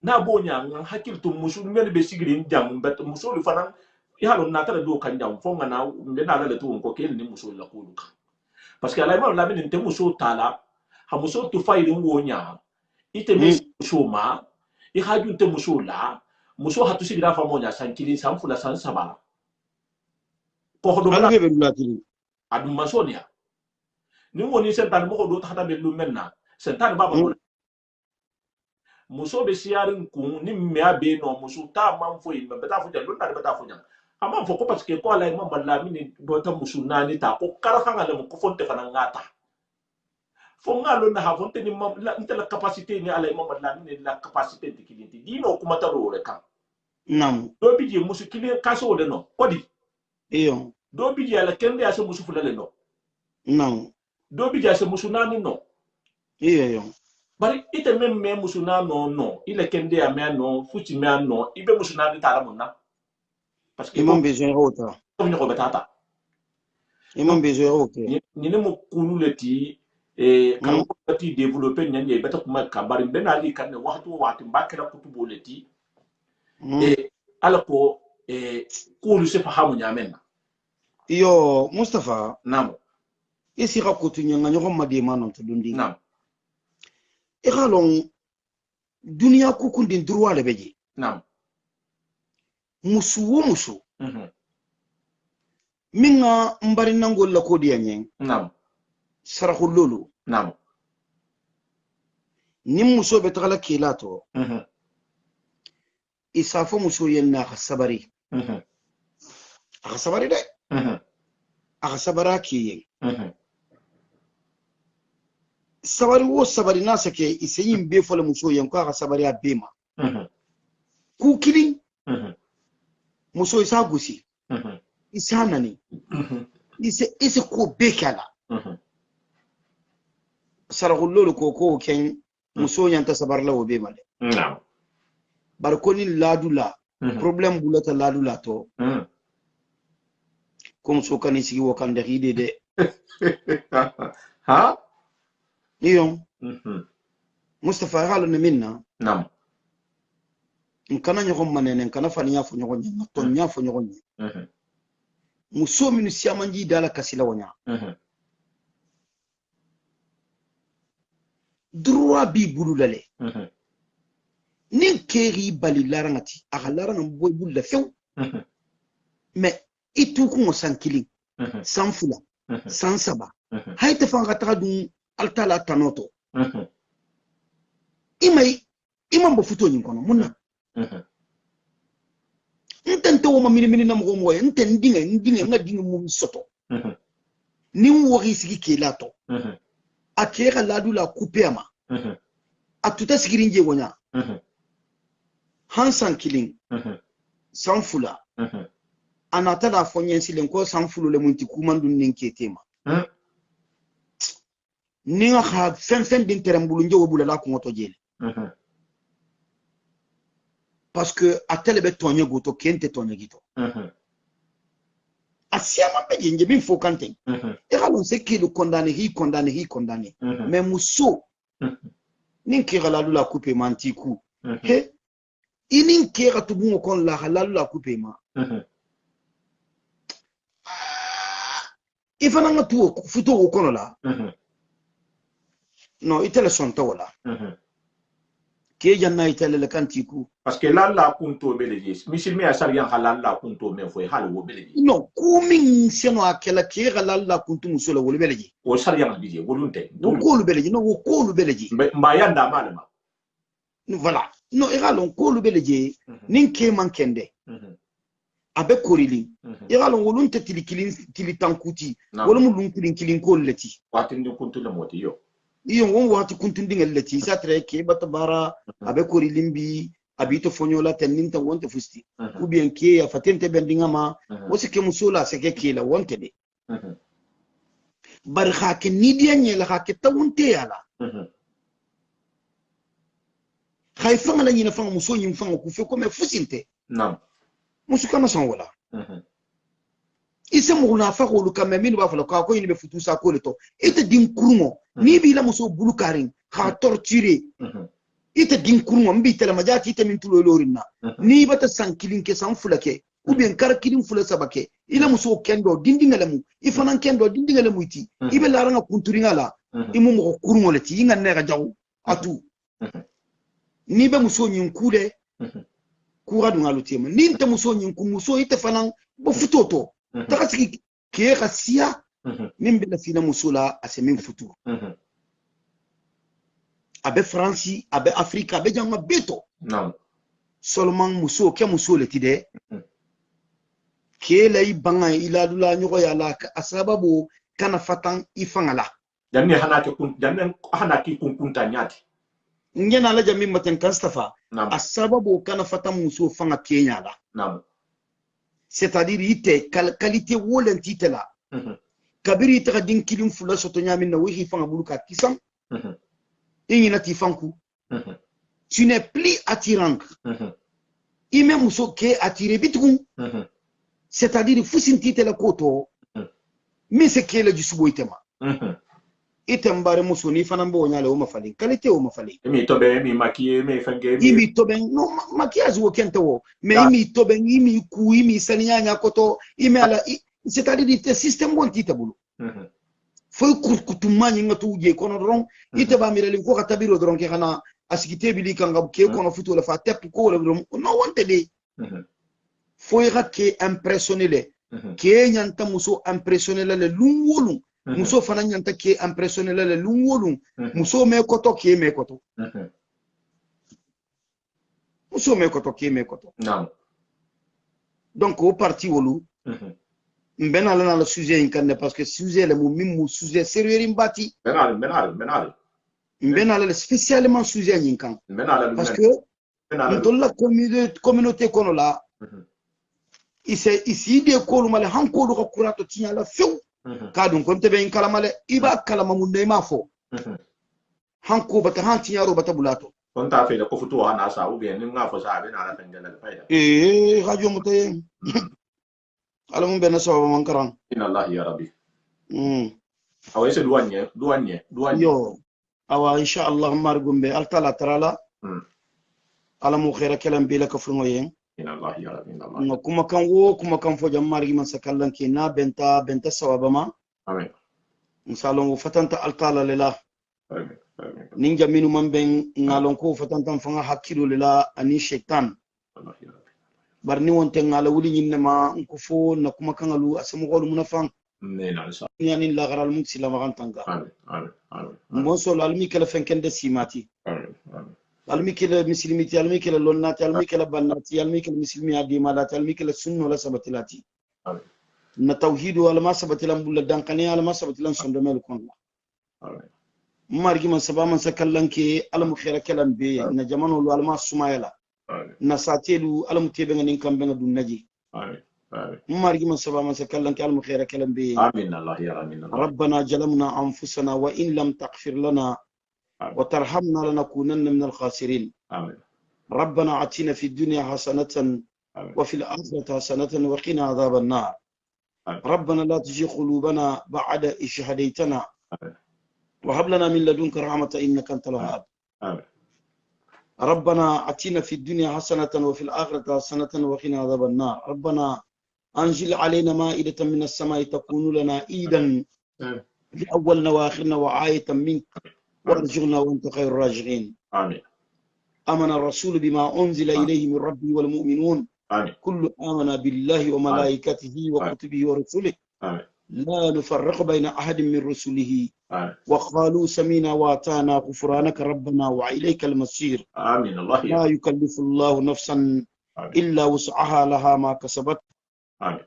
Speaker 1: na bonya ngan hakiltu musul ngel be sigrin jam bet musul fana yalo na tara do kan jam fo ngana be na la to ko kel ni musul la ko duka parce que alay ma la min te musul tala ha musul tu faydin wonya ite me musul ma I haju te musul la musul hatu sigira fa monya sankili samfula san saba ko hodo
Speaker 2: albe be latini
Speaker 1: adu masonia ni woni sentan mo do tata be lu menna sentan baba muso be siarin kun ni me abe no muso ta man fo yimbe beta fo jallo na beta fo nyam amma fo ko parce que ko ala imam balla mini do ta muso nani ta ko kar hanga le ko fonte fana ngata fo ngalo na ha fonte ni mam la intela capacité ni ala imam balla mini la capacité de kilinti dino kuma ta do re kan
Speaker 2: nam
Speaker 1: do biji muso kilin kaso de no kodi
Speaker 2: iyo
Speaker 1: do biji ala kende ya se muso fulale no
Speaker 2: nam
Speaker 1: do biji ya se muso nani no
Speaker 2: iyo
Speaker 1: bari ite me musuna no ile kende ya me no fuchi me no ibe musuna di tala munna parce que
Speaker 2: imam besoin rota
Speaker 1: ko ni ko betata
Speaker 2: imam besoin rota
Speaker 1: ni ne mo kulu leti kan ko ti développer nyanye beta kuma ka bari be na li kan waxtu mbakira kutubo leti ala ko kulu se fahamu nyamenna
Speaker 2: iyo Mustafa
Speaker 1: nam
Speaker 2: isi ka kutu nyanga nyoko madima non to dundi
Speaker 1: nam
Speaker 2: ikalon dunia kukundin droit le beje
Speaker 1: nam
Speaker 2: musu minga mbari nangol la ko diya nyen
Speaker 1: nam
Speaker 2: sarahul lolu
Speaker 1: nam
Speaker 2: nim muso be tagala kilato isafo muso yenna khasabari khasabari de khasabara kiyen sabari wo sabari na sake isayin be fola muso yan ko sabari a bema ku kili muso isa gusi isa nani isa ko bekala sarahul lolu ko ken muso nyanta sabarla wo be male bar ko ni ladula problem bulata ladula to ko muso kan sigi wo kan de hide de
Speaker 1: ha
Speaker 2: niyon Mustafa halu ne minna
Speaker 1: nam
Speaker 2: nkana nyogon manene nkana fani ya fo nyogon nya to nya fo nyogon nya muso minu siamanji dala kasila wonya droit bi bululale nin keri bali larangati aka laranga boy bulla few mais itu ko sankili sanfula sansaba hayta fanga takadum altala tanoto imam bo futo nyin kono munna nten to ma mini na mo moye nten ndinga ngadinga mum soto ni wori sigi kelato akera ladu la couper ama atuta sigirinje wonya hansan killing sanfula anata da fonyen silen ko sanfulu le munti kumandun ninke tema ninga ha fen din terembulu njowo bula la ko ngoto jele parce que atele be tonye goto kente tonye gito asiama be nje bin fo kante e halon se ki le condamné mais muso nin ki galalu la couper mantiku he inin ki gatubu kon la halalu la couper ma ifana ngatu futo kono la no itele sonto wala ke janna itele le kantiku
Speaker 1: parce que là la kunto beleji misil me asar yan halal la kunto me fo hal wo beleji
Speaker 2: no kumin seno akela ke halal la kuntu musula wo beleji
Speaker 1: o sar yan bije wolunte
Speaker 2: ko lu beleji no ko lu beleji
Speaker 1: mba yanda malama
Speaker 2: voilà no egalon ko lu beleji nin ke mankende abe korili egalon wolunte tili tankuti wala mu lun kilin ko leti
Speaker 1: watin kuntu le moti yo
Speaker 2: iyo won wati kuntundinga leti satre ke batabara abe kori limbi abito fonyola teninta wonte fusti ou bien ke ya fatente bendinga ma wosi ke musula seke ke la wonte de bar khake nidia nyela khake tawunte yala khay fanga la nyina fanga muso nyim fanga ku fe ko me fusinte
Speaker 1: nam
Speaker 2: musuka na son wala ise muguna fa ko lu kamemi ba fala ko yini be futu sa ko leto ite din kurmo ni bi la muso bulu karin ha torturer ite din kurmo mbi tele majati ite min tulo lorina ni bata sankilin ke san fulake ou bien kar kilin fula sabake ila muso kendo dindinga lamu ifanan kendo dindinga lamu iti ibe laranga kunturinga la imu mo kurmo leti inga nega jaw atu ni be muso nyin kude kura dunga lutema ni nte muso nyin ku muso ite fanan bo futoto takasiki ke khasiya min bi lafina musula asemin futu abe France abe Afrika abe janga beto
Speaker 1: non
Speaker 2: seulement muso ke muso le tide ke lay banga ila dula nyogo ya la asababu kana fatan ifangala
Speaker 1: janne hanaki kun kunta nyati
Speaker 2: ngena la jami maten kastafa asababu kana fatan muso fanga Kenya la
Speaker 1: non
Speaker 2: c'est-à-dire ite qualité wolenti la kabiri ite din kilim fula soto nyami na wi fanga buluka kisan ingina ti fanku tu n'es plus attirant ime muso ke attiré bitu c'est-à-dire fusinti te la koto mi se kele jusubo itema itembare muso ni fana mbo nyale o mafali qualité o mafali
Speaker 1: mi tobe mi maquiller mi fange
Speaker 2: imi tobe no maquillage wo kento wo mais imi tobe imi ku imi saninya koto imi ala c'est-à-dire te système bon ti tabulu foi kutumani ngatu je kono ron ite ba mireli ko katabiro dron ke kana asikite bili kanga ke kono futo la fa tep ko le no wonte de foi ke impressionner le ke nyanta muso impressionner le lungolung muso fana nyanta ke impressionner le lungolung muso me koto ke me koto muso me koto ke me koto
Speaker 1: non
Speaker 2: donc au parti wolu mbena la na sujet incarné parce que sujet le mum sujet sérieux imbati
Speaker 1: benal
Speaker 2: mbena la spécialement sujet incan parce que dans la communauté kono la ici de ko lu male hanko lu ko kurato tinya la few ka dun ko tebe in kala male iba kala mamun ne ma fo hanko bata hanti yaro bata bulato
Speaker 1: kon ta fe da ko futu ha na sa u be nin nga fo sa be na la tangala da faida
Speaker 2: hajo mutaye alamun be na sawa man karan
Speaker 1: inna allah ya rabbi awai se duwanye
Speaker 2: yo awa insha Allah margumbe altala tarala alamu khaira kalam be laka fungo yen
Speaker 1: inna allah ya rabbi inna allah
Speaker 2: kuma kan fo jam margi man sakallan ke na benta sawaba ma
Speaker 1: amin
Speaker 2: misalon fatanta altala lila
Speaker 1: amin
Speaker 2: ninja minu man ben ngalon ko fatanta fanga hakkilo lila ani shaitan
Speaker 1: allah ya rabbi
Speaker 2: barni wonte ngala wuli nyinne ma ko fo na kuma kan alu asamu gol munafan
Speaker 1: ne na sa
Speaker 2: yani la garal muk sila magan tanga
Speaker 1: amin
Speaker 2: mon so almi kala fenkende simati
Speaker 1: amin
Speaker 2: almi kala muslimiti almi kala lonnati almi kala bannati almi kala muslimi adi malati almi kala sunno la sabatilati
Speaker 1: amin
Speaker 2: na tawhidu wala ma sabatilan bulla dankane wala ma sabatilan sondomel kon
Speaker 1: amin
Speaker 2: margi man saba man sakallanke alamu khaira kalam be na jamanu wala ma sumayala na satelu alamu tebe ngani kambe ngadun naji
Speaker 1: amin
Speaker 2: margi man saba man sakallanke alamu khaira kalam be
Speaker 1: amin allah ya rabbi
Speaker 2: ربنا جلمنا أنفسنا وإن لم تغفر لنا وترحمنا لنكونن من الخاسرين
Speaker 1: آمين.
Speaker 2: ربنا آتنا في الدنيا حسنة وفي الآخرة حسنة وقنا عذاب النار
Speaker 1: آمين.
Speaker 2: ربنا لا تزغ قلوبنا بعد إذ هديتنا وهب لنا من لدنك رحمة إنك أنت الوهاب ربنا آتنا في الدنيا حسنة وفي الآخرة حسنة وقنا عذاب النار ربنا أنزل علينا مائدة من السماء تكون لنا عيدا لأولنا وآخرنا وآية منك وارزقنا وأنت خير الراجعين
Speaker 1: آمين.
Speaker 2: آمن الرسول بما أنزل إليه من ربه والمؤمنون
Speaker 1: آمين.
Speaker 2: كل آمن بالله وملائكته وكتبه ورسله
Speaker 1: آمين.
Speaker 2: لا نفرق بين أحد من رسله
Speaker 1: آمين.
Speaker 2: وقالوا سمينا واتانا غفرانك ربنا وإليك المصير
Speaker 1: آمين الله
Speaker 2: لا يكلف الله نفسا إلا وسعها لها ما كسبت
Speaker 1: آمين.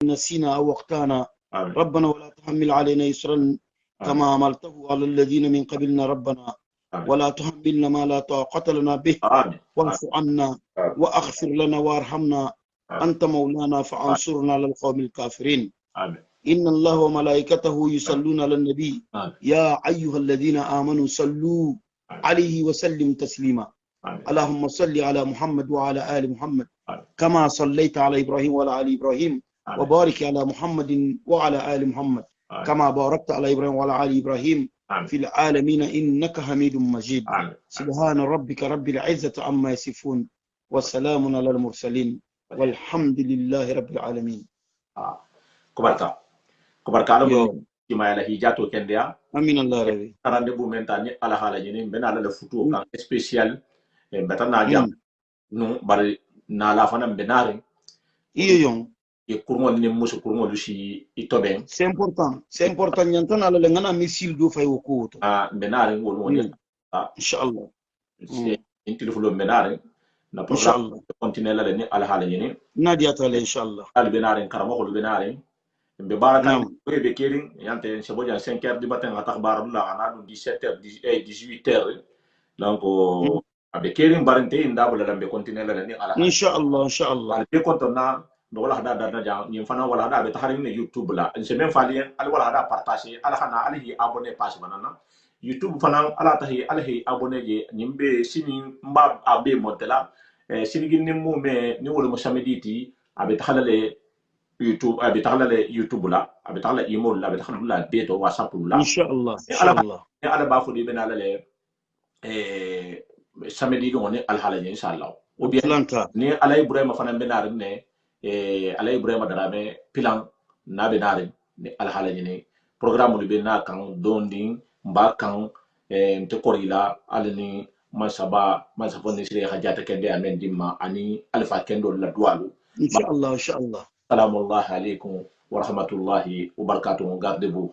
Speaker 2: نسينا أو وقتنا
Speaker 1: آمين.
Speaker 2: ربنا ولا تحمل علينا يسرا كما عملته على الذين من قبلنا ربنا ولا تحملنا ما لا طاقة لنا به واعف عنا وأغفر لنا وارحمنا أنت مولانا فانصرنا على القوم الكافرين إن الله وملائكته يصلون على النبي يا أيها الذين آمنوا صلوا عليه وسلم تسليما اللهم صل على محمد وعلى آل محمد كما صليت على إبراهيم وعلى آل إبراهيم وبارك على محمد وعلى آل محمد كما باركت على إبراهيم وعلى آل إبراهيم في العالمين إنك حميد مجيد سبحان ربك رب العزة عما يصفون وسلام على المرسلين والحمد لله رب العالمين
Speaker 1: كبرتا لو كما يلا هيجاتو كنديا
Speaker 2: امين الله ربي
Speaker 1: rendez-vous maintenant ala hala jini bena ala futu kan spécial betana jam no bari na la fana benare
Speaker 2: iyo yon
Speaker 1: e kurngol ni musu kurngol si itoben
Speaker 2: c'est important nyantana ala ngana misil do fay ko to
Speaker 1: benare ngol woni
Speaker 2: inshallah
Speaker 1: in telefono benare na programme continuer la ni ala hala jini
Speaker 2: nadia tale inshallah
Speaker 1: al benare karamo ko benare be baraka ko be kering yante seboja 5h du matin atak bar la ana 17h 18h donc abe kering barante inda bula lambe continuer la ni ala
Speaker 2: inshallah
Speaker 1: be kontona do wala hada darna ja ni fana wala hada be taharin ne youtube la se même falien al wala hada partager ala khana ali abonné page banana youtube fana ala tahi alhi abonné je nimbe sini mba abe modela sini ginni mu me ni wala mo samediti abe tahalale YouTube abi taxala YouTube la abi taxala email la abi taxala la beto WhatsApp la
Speaker 2: inshallah
Speaker 1: ala ba fodi bena la le samedi do ne al hala inshallah ou bien ni ala Ibrahima fana bena ne ala Ibrahima darame plan na bena ne al hala ni programme lu bena kan donding mba kan nte korila alni masaba ni sire hajata kende amen dimma ani alfa kendo la dualu
Speaker 2: inshallah
Speaker 1: Assalamu alaikum wa rahmatullahi wa barakatuh. Gardez-vous.